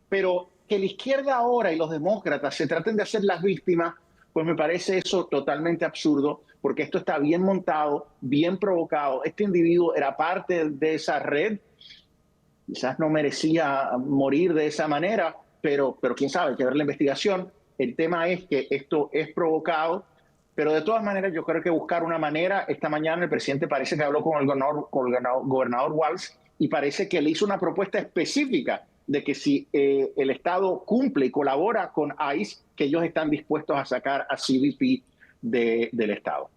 Pero que la izquierda ahora y los demócratas se traten de hacer las víctimas, pues me parece eso totalmente absurdo, porque esto está bien montado, bien provocado. Este individuo era parte de esa red, quizás no merecía morir de esa manera, pero quién sabe, hay que ver la investigación. El tema es que esto es provocado, pero de todas maneras yo creo que buscar una manera. Esta mañana el presidente parece que habló con el gobernador Walz y parece que le hizo una propuesta específica de que si el Estado cumple y colabora con ICE, que ellos están dispuestos a sacar a CBP del Estado.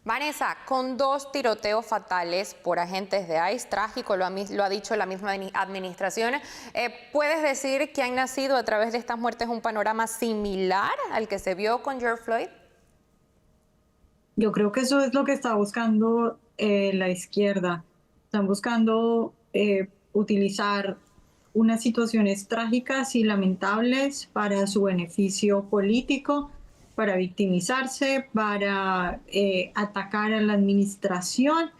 Vanessa, con 2 tiroteos fatales por agentes de ICE, trágico, lo ha dicho la misma administración, ¿puedes decir que han nacido a través de estas muertes un panorama similar al que se vio con George Floyd? Yo creo que eso es lo que está buscando la izquierda. Están buscando utilizar unas situaciones trágicas y lamentables para su beneficio político, para victimizarse, para atacar a la administración.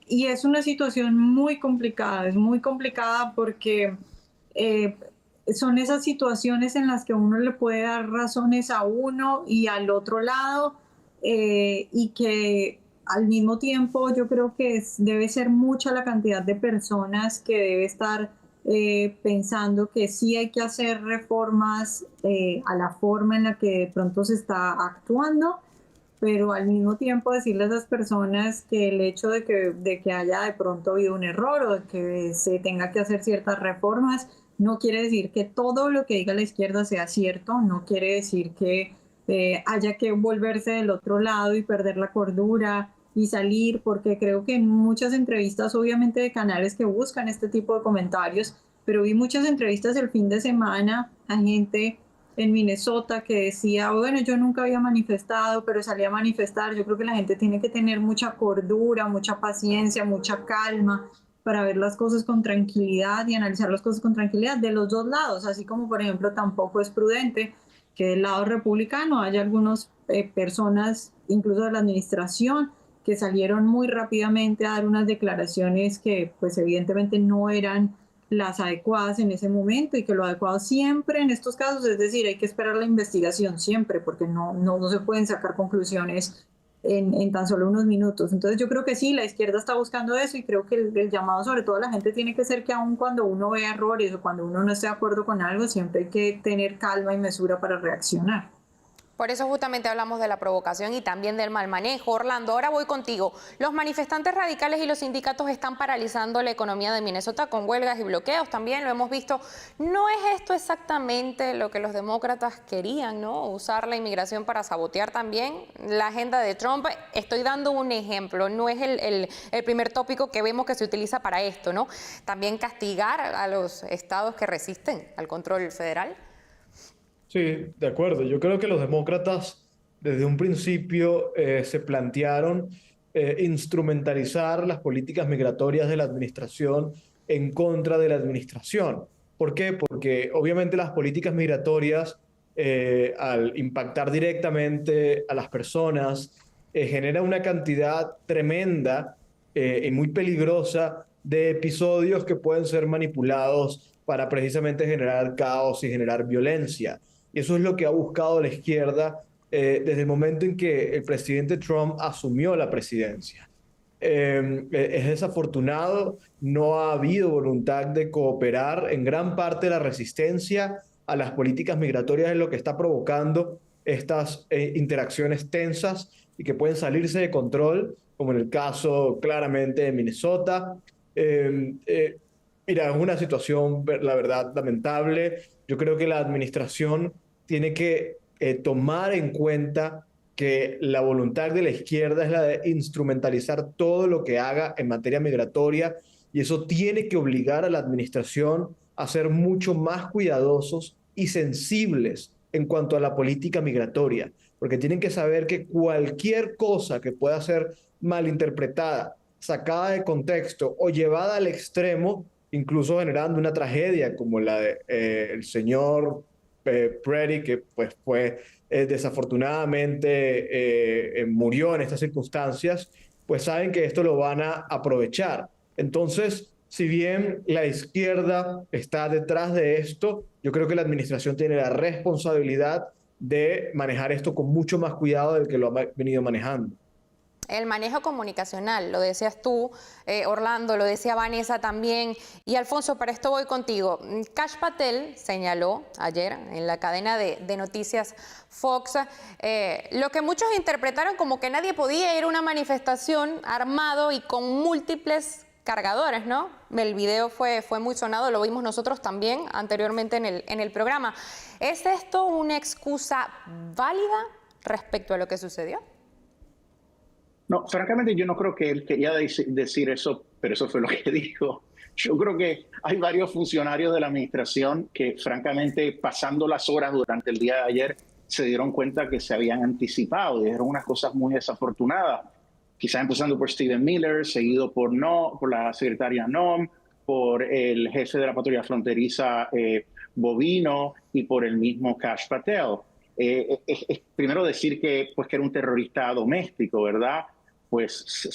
Y es una situación muy complicada, es muy complicada porque son esas situaciones en las que uno le puede dar razones a uno y al otro lado, y que al mismo tiempo yo creo que debe ser mucha la cantidad de personas que debe estar pensando que sí hay que hacer reformas a la forma en la que de pronto se está actuando, pero al mismo tiempo decirle a esas personas que el hecho de que haya de pronto habido un error o de que se tenga que hacer ciertas reformas no quiere decir que todo lo que diga la izquierda sea cierto, no quiere decir que haya que volverse del otro lado y perder la cordura y salir, porque creo que en muchas entrevistas, obviamente de canales que buscan este tipo de comentarios, pero vi muchas entrevistas el fin de semana a gente en Minnesota que decía, bueno, yo nunca había manifestado, pero salí a manifestar. Yo creo que la gente tiene que tener mucha cordura, mucha paciencia, mucha calma para ver las cosas con tranquilidad y analizar las cosas con tranquilidad de los dos lados, así como, por ejemplo, tampoco es prudente que del lado republicano haya algunas personas, incluso de la administración, que salieron muy rápidamente a dar unas declaraciones que pues evidentemente no eran las adecuadas en ese momento, y que lo adecuado siempre en estos casos, es decir, hay que esperar la investigación siempre, porque no se pueden sacar conclusiones en tan solo unos minutos. Entonces yo creo que sí, la izquierda está buscando eso, y creo que el llamado sobre todo a la gente tiene que ser que aun cuando uno ve errores o cuando uno no esté de acuerdo con algo, siempre hay que tener calma y mesura para reaccionar. Por eso justamente hablamos de la provocación y también del mal manejo. Orlando, ahora voy contigo. Los manifestantes radicales y los sindicatos están paralizando la economía de Minnesota con huelgas y bloqueos también, lo hemos visto. ¿No es esto exactamente lo que los demócratas querían, ¿no? Usar la inmigración para sabotear también la agenda de Trump. Estoy dando un ejemplo, no es el primer tópico que vemos que se utiliza para esto, ¿no? También castigar a los estados que resisten al control federal. Sí, de acuerdo. Yo creo que los demócratas desde un principio se plantearon instrumentalizar las políticas migratorias de la administración en contra de la administración. ¿Por qué? Porque obviamente las políticas migratorias, al impactar directamente a las personas, genera una cantidad tremenda y muy peligrosa de episodios que pueden ser manipulados para precisamente generar caos y generar violencia. Y eso es lo que ha buscado la izquierda desde el momento en que el presidente Trump asumió la presidencia. Es desafortunado, no ha habido voluntad de cooperar. En gran parte la resistencia a las políticas migratorias es lo que está provocando estas interacciones tensas y que pueden salirse de control, como en el caso claramente de Minnesota. Mira, es una situación, la verdad, lamentable. Yo creo que la administración tiene que tomar en cuenta que la voluntad de la izquierda es la de instrumentalizar todo lo que haga en materia migratoria, y eso tiene que obligar a la administración a ser mucho más cuidadosos y sensibles en cuanto a la política migratoria, porque tienen que saber que cualquier cosa que pueda ser malinterpretada, sacada de contexto o llevada al extremo, incluso generando una tragedia como la de el señor Pretty, que pues fue desafortunadamente murió en estas circunstancias, pues saben que esto lo van a aprovechar. Entonces, si bien la izquierda está detrás de esto, yo creo que la administración tiene la responsabilidad de manejar esto con mucho más cuidado del que lo ha venido manejando. El manejo comunicacional, lo decías tú, Orlando, lo decía Vanessa también. Y Alfonso, para esto voy contigo. Kash Patel señaló ayer en la cadena de noticias Fox lo que muchos interpretaron como que nadie podía ir a una manifestación armado y con múltiples cargadores, ¿no? El video fue muy sonado, lo vimos nosotros también anteriormente en el programa. ¿Es esto una excusa válida respecto a lo que sucedió? No, francamente yo no creo que él quería decir eso, pero eso fue lo que dijo. Yo creo que hay varios funcionarios de la administración que francamente pasando las horas durante el día de ayer se dieron cuenta que se habían anticipado y dijeron unas cosas muy desafortunadas. Quizás empezando por Stephen Miller, seguido por la secretaria Noem, por el jefe de la patrulla fronteriza Bovino y por el mismo Kash Patel. Primero decir que era un terrorista doméstico, ¿verdad? Pues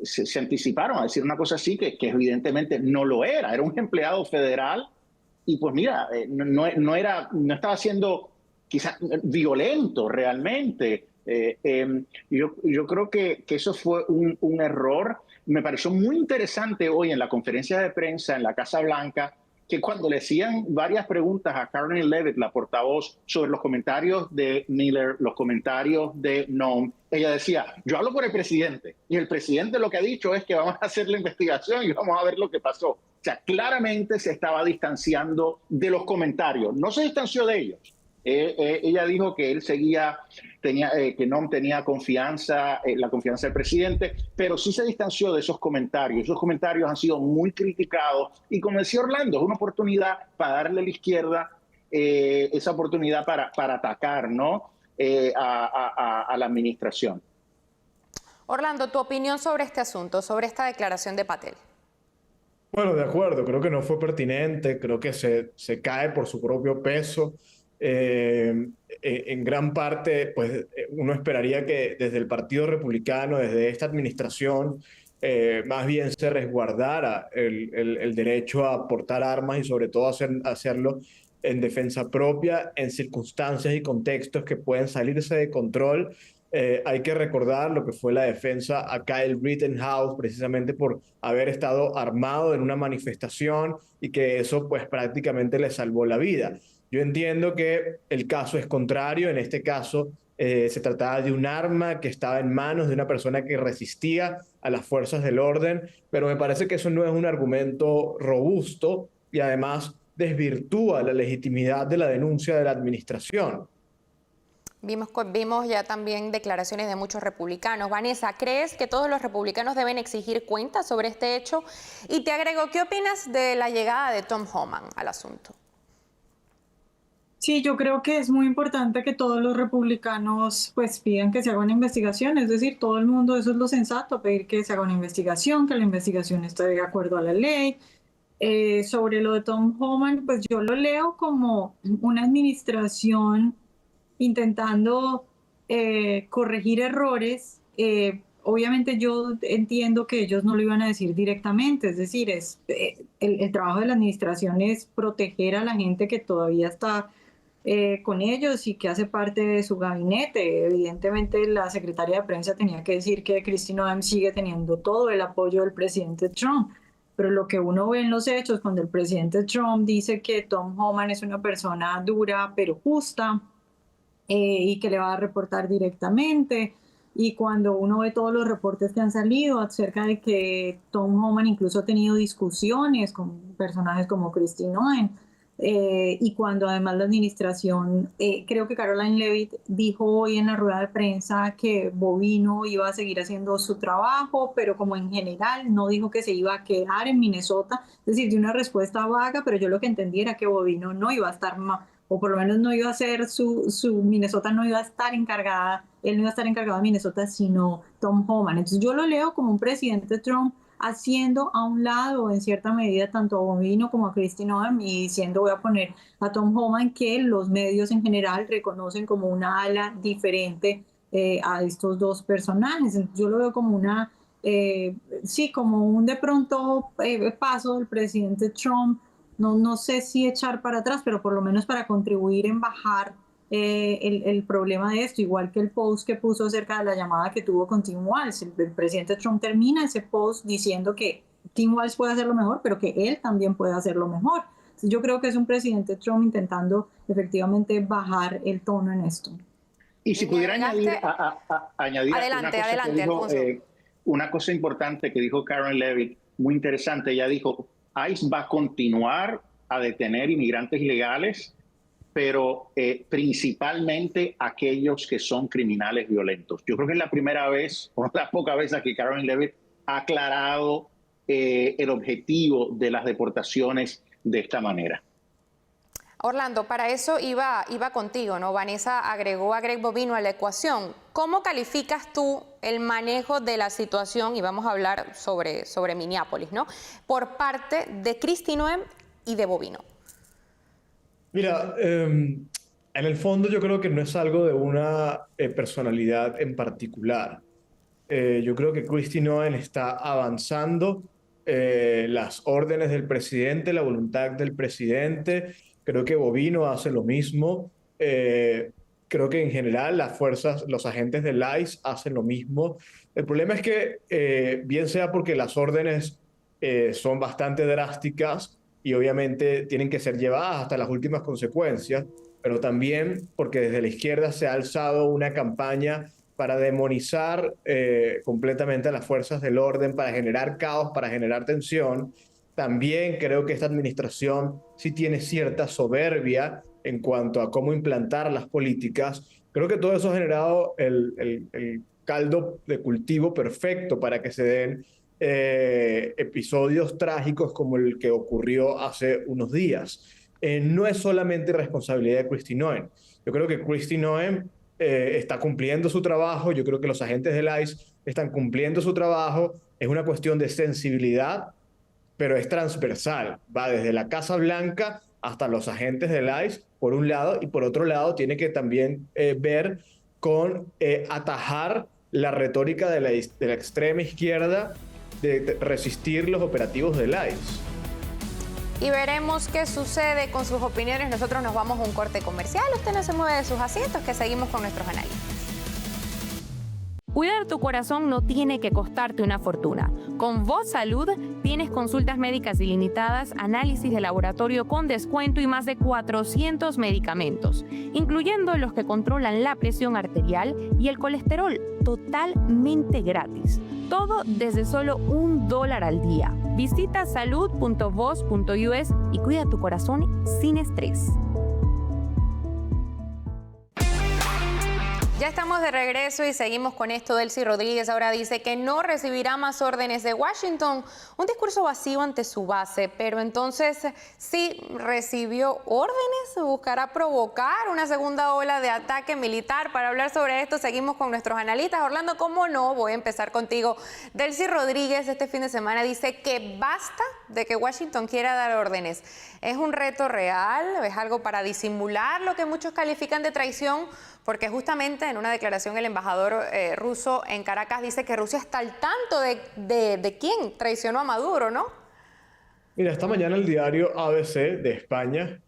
se anticiparon a decir una cosa así que evidentemente no lo era un empleado federal y pues mira, no estaba siendo quizás violento realmente. Yo creo que eso fue un error. Me pareció muy interesante hoy en la conferencia de prensa en la Casa Blanca que cuando le hacían varias preguntas a Caroline Leavitt, la portavoz, sobre los comentarios de Miller, los comentarios de Noem, ella decía, yo hablo por el presidente, y el presidente lo que ha dicho es que vamos a hacer la investigación y vamos a ver lo que pasó. O sea, claramente se estaba distanciando de los comentarios, no se distanció de ellos. Ella dijo que él que Noem tenía confianza, la confianza del presidente, pero sí se distanció de esos comentarios. Esos comentarios han sido muy criticados y como decía Orlando, es una oportunidad para darle a la izquierda esa oportunidad para atacar, ¿no? a la administración. Orlando, tu opinión sobre este asunto, sobre esta declaración de Patel. Bueno, de acuerdo, creo que no fue pertinente, creo que se cae por su propio peso. En gran parte, pues uno esperaría que desde el Partido Republicano, desde esta administración, más bien se resguardara el derecho a portar armas y sobre todo hacerlo en defensa propia, en circunstancias y contextos que pueden salirse de control. Hay que recordar lo que fue la defensa a Kyle Rittenhouse, precisamente por haber estado armado en una manifestación y que eso pues prácticamente le salvó la vida. Yo entiendo que el caso es contrario. En este caso se trataba de un arma que estaba en manos de una persona que resistía a las fuerzas del orden, pero me parece que eso no es un argumento robusto y además desvirtúa la legitimidad de la denuncia de la administración. Vimos ya también declaraciones de muchos republicanos. Vanessa, ¿crees que todos los republicanos deben exigir cuentas sobre este hecho? Y te agrego, ¿qué opinas de la llegada de Tom Homan al asunto? Sí, yo creo que es muy importante que todos los republicanos pues pidan que se haga una investigación, es decir, todo el mundo, eso es lo sensato, pedir que se haga una investigación, que la investigación esté de acuerdo a la ley. Sobre lo de Tom Homan, pues yo lo leo como una administración intentando corregir errores. Obviamente yo entiendo que ellos no lo iban a decir directamente, es decir, el trabajo de la administración es proteger a la gente que todavía está con ellos y que hace parte de su gabinete. Evidentemente la secretaria de prensa tenía que decir que Kristi Noem sigue teniendo todo el apoyo del presidente Trump, pero lo que uno ve en los hechos, cuando el presidente Trump dice que Tom Homan es una persona dura pero justa y que le va a reportar directamente, y cuando uno ve todos los reportes que han salido acerca de que Tom Homan incluso ha tenido discusiones con personajes como Kristi Noem, y cuando además la administración, creo que Caroline Leavitt dijo hoy en la rueda de prensa que Bovino iba a seguir haciendo su trabajo, pero como en general no dijo que se iba a quedar en Minnesota, es decir, de una respuesta vaga, pero yo lo que entendí era que Bovino no iba a estar o por lo menos no iba a ser Minnesota no iba a estar encargada, él no iba a estar encargado de Minnesota, sino Tom Homan. Entonces yo lo leo como un presidente Trump haciendo a un lado, en cierta medida, tanto a Bovino como a Kristi Noem y diciendo voy a poner a Tom Homan, que los medios en general reconocen como una ala diferente a estos dos personajes. Yo lo veo como como un de pronto paso del presidente Trump, no sé si echar para atrás, pero por lo menos para contribuir en bajar el problema de esto, igual que el post que puso acerca de la llamada que tuvo con Tim Walz. El presidente Trump termina ese post diciendo que Tim Walz puede hacerlo mejor, pero que él también puede hacerlo mejor. Yo creo que es un presidente Trump intentando efectivamente bajar el tono en esto. Y si pudiera añadir adelante, una cosa importante que dijo Karen Leavitt, muy interesante. Ella dijo, ICE va a continuar a detener inmigrantes ilegales, pero principalmente aquellos que son criminales violentos. Yo creo que es la primera vez, o la poca vez que Karen Leavitt ha aclarado el objetivo de las deportaciones de esta manera. Orlando, para eso iba contigo, ¿no? Vanessa agregó a Greg Bovino a la ecuación. ¿Cómo calificas tú el manejo de la situación? Y vamos a hablar sobre Minneapolis, ¿no? Por parte de Kristi Noem y de Bovino. Mira, en el fondo yo creo que no es algo de una personalidad en particular. Yo creo que Kristi Noem está avanzando las órdenes del presidente, la voluntad del presidente. Creo que Bovino hace lo mismo. Creo que en general las fuerzas, los agentes del ICE hacen lo mismo. El problema es que, bien sea porque las órdenes son bastante drásticas, y obviamente tienen que ser llevadas hasta las últimas consecuencias, pero también porque desde la izquierda se ha alzado una campaña para demonizar completamente a las fuerzas del orden, para generar caos, para generar tensión. También creo que esta administración sí tiene cierta soberbia en cuanto a cómo implantar las políticas. Creo que todo eso ha generado el caldo de cultivo perfecto para que se den episodios trágicos como el que ocurrió hace unos días. No es solamente responsabilidad de Kristi Noem. Yo creo que Kristi Noem está cumpliendo su trabajo. Yo creo que los agentes del ICE están cumpliendo su trabajo. Es una cuestión de sensibilidad, pero es transversal. Va desde la Casa Blanca hasta los agentes del ICE, por un lado, y por otro lado tiene que también ver con atajar la retórica de la extrema izquierda de resistir los operativos del ICE. Y veremos qué sucede con sus opiniones. Nosotros nos vamos a un corte comercial. Usted no se mueve de sus asientos, que seguimos con nuestros análisis. Cuidar tu corazón no tiene que costarte una fortuna. Con Voz Salud tienes consultas médicas ilimitadas, análisis de laboratorio con descuento y más de 400 medicamentos, incluyendo los que controlan la presión arterial y el colesterol, totalmente gratis. Todo desde solo $1 al día. Visita salud.voz.us y cuida tu corazón sin estrés. Ya estamos de regreso y seguimos con esto. Delcy Rodríguez ahora dice que no recibirá más órdenes de Washington. Un discurso vacío ante su base, pero entonces sí recibió órdenes. ¿Buscará provocar una segunda ola de ataque militar? Para hablar sobre esto seguimos con nuestros analistas. Orlando, ¿cómo no? Voy a empezar contigo. Delcy Rodríguez este fin de semana dice que basta de que Washington quiera dar órdenes. ¿Es un reto real? ¿Es algo para disimular lo que muchos califican de traición? Porque justamente en una declaración el embajador ruso en Caracas dice que Rusia está al tanto de quién traicionó a Maduro, ¿no? Mira, esta mañana el diario ABC de España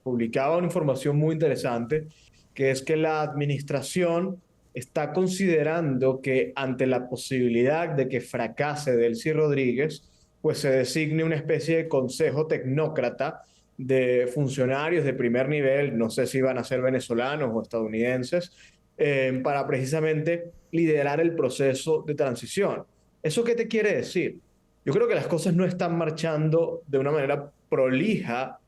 publicaba una información muy interesante, que es que la administración está considerando que ante la posibilidad de que fracase Delcy Rodríguez, pues se designe una especie de consejo tecnócrata de funcionarios de primer nivel, no sé si van a ser venezolanos o estadounidenses, para precisamente liderar el proceso de transición. ¿Eso qué te quiere decir? Yo creo que las cosas no están marchando de una manera prolija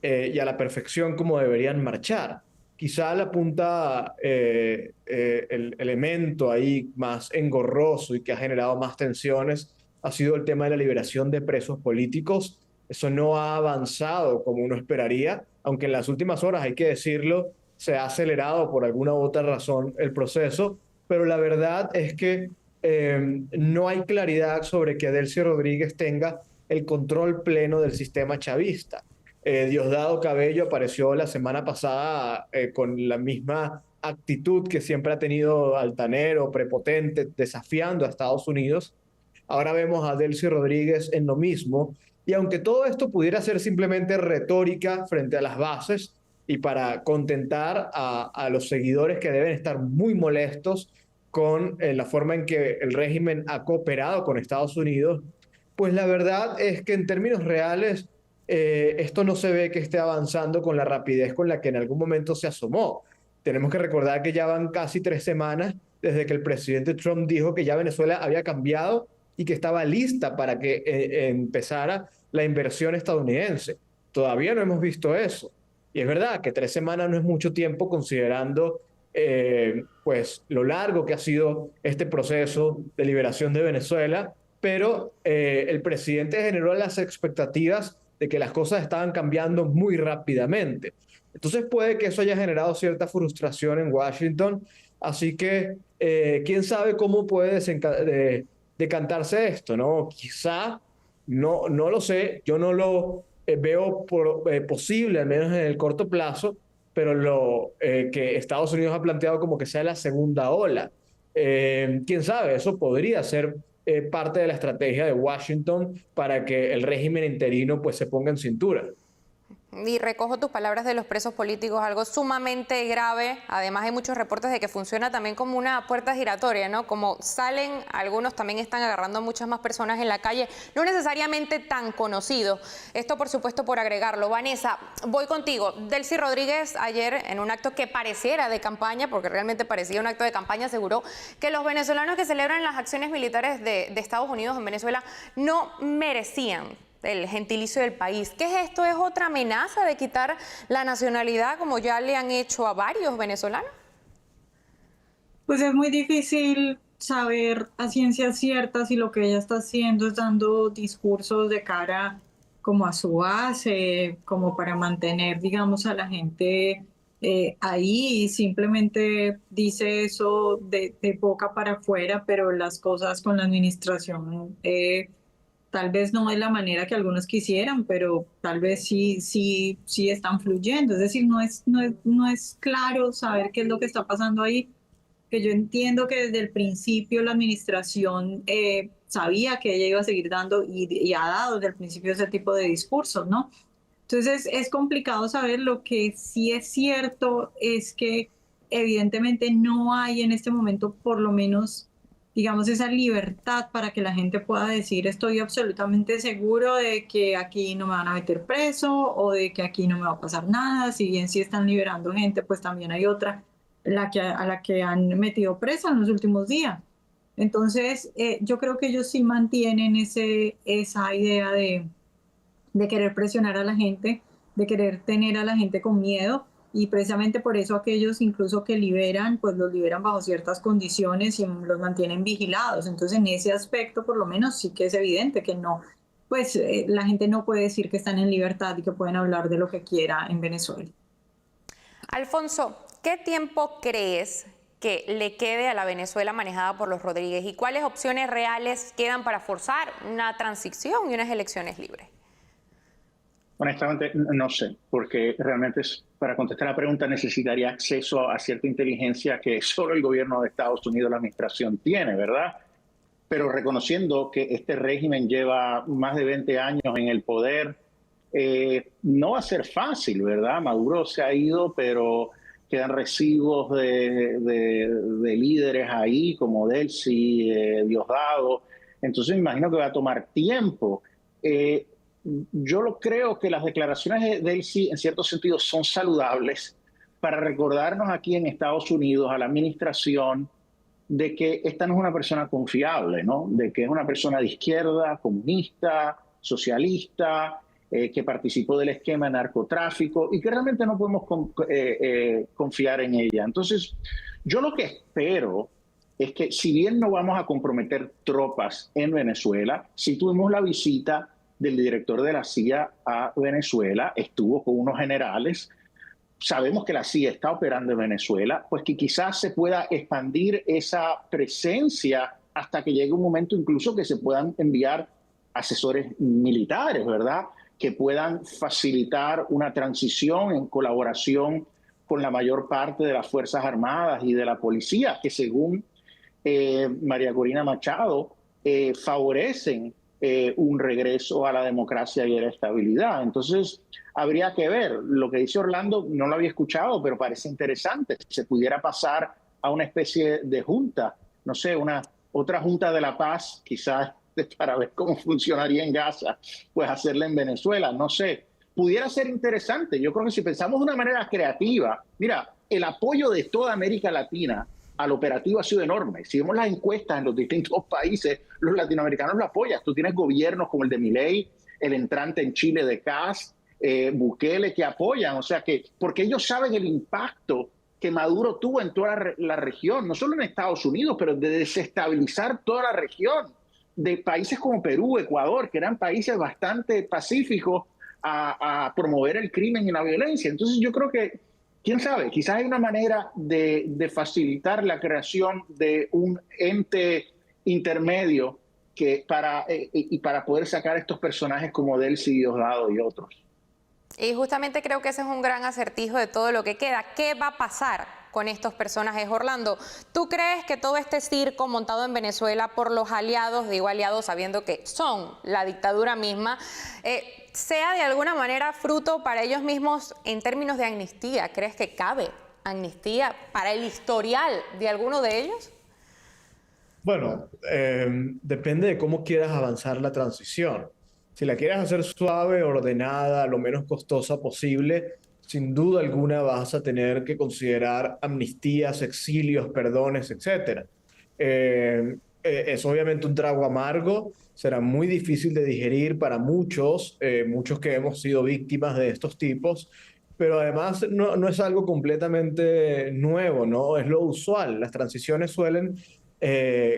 y a la perfección como deberían marchar. Quizá la punta, el elemento ahí más engorroso y que ha generado más tensiones ha sido el tema de la liberación de presos políticos. Eso no ha avanzado como uno esperaría, aunque en las últimas horas, hay que decirlo, se ha acelerado por alguna u otra razón el proceso, pero la verdad es que no hay claridad sobre que Delcy Rodríguez tenga el control pleno del sistema chavista. Diosdado Cabello apareció la semana pasada con la misma actitud que siempre ha tenido altanero, prepotente, desafiando a Estados Unidos. Ahora vemos a Delcy Rodríguez en lo mismo. Y aunque todo esto pudiera ser simplemente retórica frente a las bases y para contentar a los seguidores que deben estar muy molestos con la forma en que el régimen ha cooperado con Estados Unidos, pues la verdad es que en términos reales esto no se ve que esté avanzando con la rapidez con la que en algún momento se asomó. Tenemos que recordar que ya van casi 3 semanas desde que el presidente Trump dijo que ya Venezuela había cambiado y que estaba lista para que empezara la inversión estadounidense. Todavía no hemos visto eso. Y es verdad que 3 semanas no es mucho tiempo considerando pues lo largo que ha sido este proceso de liberación de Venezuela, pero el presidente generó las expectativas de que las cosas estaban cambiando muy rápidamente. Entonces puede que eso haya generado cierta frustración en Washington, así que quién sabe cómo puede decantarse esto, ¿no? Quizá, no lo sé, yo no lo veo posible, al menos en el corto plazo, pero lo que Estados Unidos ha planteado como que sea la segunda ola. Quién sabe, eso podría ser parte de la estrategia de Washington para que el régimen interino pues se ponga en cintura. Y recojo tus palabras de los presos políticos, algo sumamente grave. Además hay muchos reportes de que funciona también como una puerta giratoria, ¿no? Como salen, algunos también están agarrando a muchas más personas en la calle, no necesariamente tan conocidos. Esto, por supuesto, por agregarlo. Vanessa, voy contigo. Delcy Rodríguez ayer, en un acto que pareciera de campaña, porque realmente parecía un acto de campaña, aseguró que los venezolanos que celebran las acciones militares de Estados Unidos en Venezuela no merecían el gentilicio del país. ¿Qué es esto? ¿Es otra amenaza de quitar la nacionalidad como ya le han hecho a varios venezolanos? Pues es muy difícil saber a ciencia cierta si lo que ella está haciendo es dando discursos de cara como a su base, como para mantener, digamos, a la gente ahí, y simplemente dice eso de boca para afuera, pero las cosas con la administración tal vez no es la manera que algunos quisieran, pero tal vez sí están fluyendo. Es decir, no es claro saber qué es lo que está pasando ahí. Que yo entiendo que desde el principio la administración sabía que ella iba a seguir dando y ha dado desde el principio ese tipo de discursos, ¿no? Entonces es complicado saber. Lo que sí es cierto es que evidentemente no hay en este momento, por lo menos, digamos, esa libertad para que la gente pueda decir estoy absolutamente seguro de que aquí no me van a meter preso o de que aquí no me va a pasar nada. Si bien sí están liberando gente, pues también hay otra a la que han metido presa en los últimos días. Entonces yo creo que ellos sí mantienen esa idea de querer presionar a la gente, de querer tener a la gente con miedo. Y precisamente por eso aquellos incluso que liberan, pues los liberan bajo ciertas condiciones y los mantienen vigilados. Entonces en ese aspecto por lo menos sí que es evidente que no, pues la gente no puede decir que están en libertad y que pueden hablar de lo que quiera en Venezuela. Alfonso, ¿qué tiempo crees que le quede a la Venezuela manejada por los Rodríguez y cuáles opciones reales quedan para forzar una transición y unas elecciones libres? Honestamente, no sé, porque realmente para contestar la pregunta necesitaría acceso a cierta inteligencia que solo el gobierno de Estados Unidos, la administración, tiene, ¿verdad? Pero reconociendo que este régimen lleva más de 20 años en el poder, no va a ser fácil, ¿verdad? Maduro se ha ido, pero quedan residuos de líderes ahí, como Delcy, Diosdado. Entonces me imagino que va a tomar tiempo. Yo creo que las declaraciones de Delcy en cierto sentido son saludables para recordarnos aquí en Estados Unidos a la administración de que esta no es una persona confiable, ¿no? De que es una persona de izquierda, comunista, socialista, que participó del esquema de narcotráfico y que realmente no podemos confiar en ella. Entonces, yo lo que espero es que si bien no vamos a comprometer tropas en Venezuela, sí tuvimos la visita del director de la CIA a Venezuela, estuvo con unos generales, sabemos que la CIA está operando en Venezuela, pues que quizás se pueda expandir esa presencia hasta que llegue un momento incluso que se puedan enviar asesores militares, ¿verdad?, que puedan facilitar una transición en colaboración con la mayor parte de las Fuerzas Armadas y de la policía, que según María Corina Machado favorecen un regreso a la democracia y a la estabilidad. Entonces, habría que ver. Lo que dice Orlando no lo había escuchado, pero parece interesante. Se pudiera pasar a una especie de junta, no sé, otra junta de la paz, quizás para ver cómo funcionaría en Gaza, pues hacerla en Venezuela, no sé. Pudiera ser interesante. Yo creo que si pensamos de una manera creativa, mira, el apoyo de toda América Latina al operativo ha sido enorme. Si vemos las encuestas en los distintos países, los latinoamericanos lo apoyan. Tú tienes gobiernos como el de Milei, el entrante en Chile de Kast, Bukele, que apoyan. O sea, que porque ellos saben el impacto que Maduro tuvo en toda la región, no solo en Estados Unidos, pero de desestabilizar toda la región, de países como Perú, Ecuador, que eran países bastante pacíficos, a promover el crimen y la violencia. Entonces yo creo que, quién sabe, quizás hay una manera de facilitar la creación de un ente intermedio para poder sacar estos personajes como Delcy, Diosdado y otros. Y justamente creo que ese es un gran acertijo de todo lo que queda. ¿Qué va a pasar con estos personajes, Orlando? ¿Tú crees que todo este circo montado en Venezuela por los aliados, digo aliados sabiendo que son la dictadura misma, sea de alguna manera fruto para ellos mismos en términos de amnistía? ¿Crees que cabe amnistía para el historial de alguno de ellos? Bueno, depende de cómo quieras avanzar la transición. Si la quieres hacer suave, ordenada, lo menos costosa posible, sin duda alguna vas a tener que considerar amnistías, exilios, perdones, etc. Es obviamente un trago amargo, será muy difícil de digerir para muchos, muchos que hemos sido víctimas de estos tipos, pero además no es algo completamente nuevo, ¿no? Es lo usual. Las transiciones suelen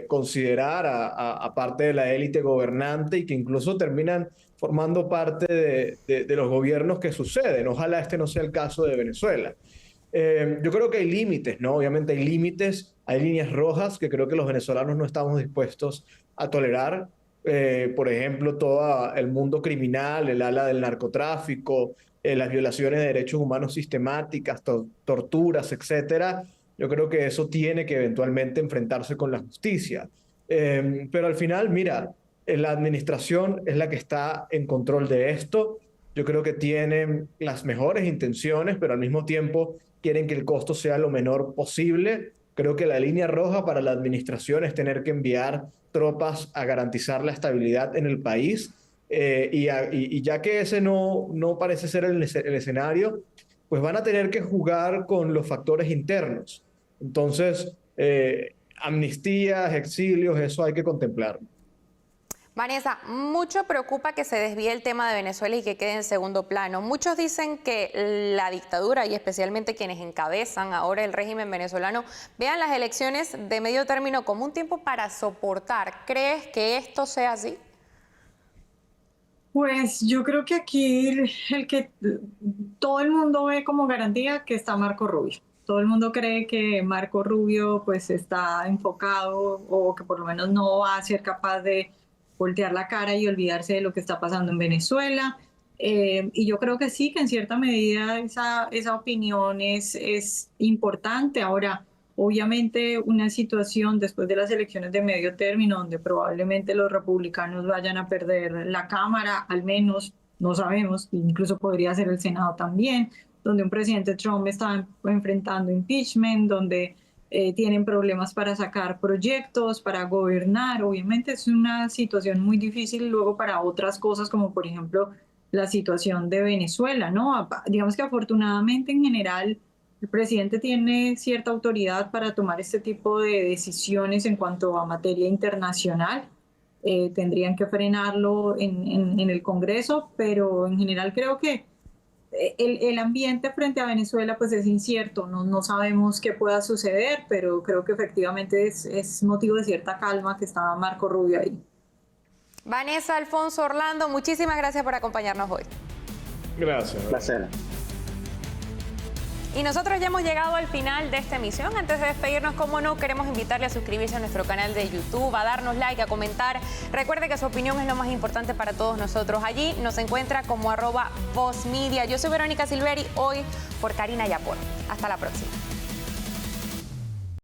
considerar a parte de la élite gobernante y que incluso terminan formando parte de los gobiernos que suceden. Ojalá este no sea el caso de Venezuela. Yo creo que hay límites, ¿no? Obviamente hay límites, hay líneas rojas que creo que los venezolanos no estamos dispuestos a tolerar. Por ejemplo, todo el mundo criminal, el ala del narcotráfico, las violaciones de derechos humanos sistemáticas, torturas, etcétera. Yo creo que eso tiene que eventualmente enfrentarse con la justicia. Pero al final, mira, la administración es la que está en control de esto. Yo creo que tienen las mejores intenciones, pero al mismo tiempo quieren que el costo sea lo menor posible. Creo que la línea roja para la administración es tener que enviar tropas a garantizar la estabilidad en el país. Y ya que ese no parece ser el escenario, pues van a tener que jugar con los factores internos. Entonces, amnistías, exilios, eso hay que contemplarlo. Vanessa, mucho preocupa que se desvíe el tema de Venezuela y que quede en segundo plano. Muchos dicen que la dictadura y especialmente quienes encabezan ahora el régimen venezolano vean las elecciones de medio término como un tiempo para soportar. ¿Crees que esto sea así? Pues yo creo que aquí el que todo el mundo ve como garantía que está Marco Rubio. Todo el mundo cree que Marco Rubio pues está enfocado o que por lo menos no va a ser capaz de voltear la cara y olvidarse de lo que está pasando en Venezuela. Y yo creo que sí, que en cierta medida esa opinión es importante. Ahora, obviamente una situación después de las elecciones de medio término, donde probablemente los republicanos vayan a perder la Cámara, al menos, no sabemos, incluso podría ser el Senado también, donde un presidente Trump está enfrentando impeachment, donde tienen problemas para sacar proyectos, para gobernar. Obviamente es una situación muy difícil luego para otras cosas, como por ejemplo la situación de Venezuela, ¿no? Digamos que afortunadamente en general el presidente tiene cierta autoridad para tomar este tipo de decisiones en cuanto a materia internacional. tendrían que frenarlo en el Congreso, pero en general creo que el ambiente frente a Venezuela pues es incierto, no sabemos qué pueda suceder, pero creo que efectivamente es motivo de cierta calma que está Marco Rubio ahí. Vanessa, Alfonso, Orlando, muchísimas gracias por acompañarnos hoy. Gracias. Placer. Y nosotros ya hemos llegado al final de esta emisión. Antes de despedirnos, como no, queremos invitarle a suscribirse a nuestro canal de YouTube, a darnos like, a comentar. Recuerde que su opinión es lo más importante para todos nosotros. Allí nos encuentra como @VozMedia. Yo soy Verónica Silveri, hoy por Karina Yapor. Hasta la próxima.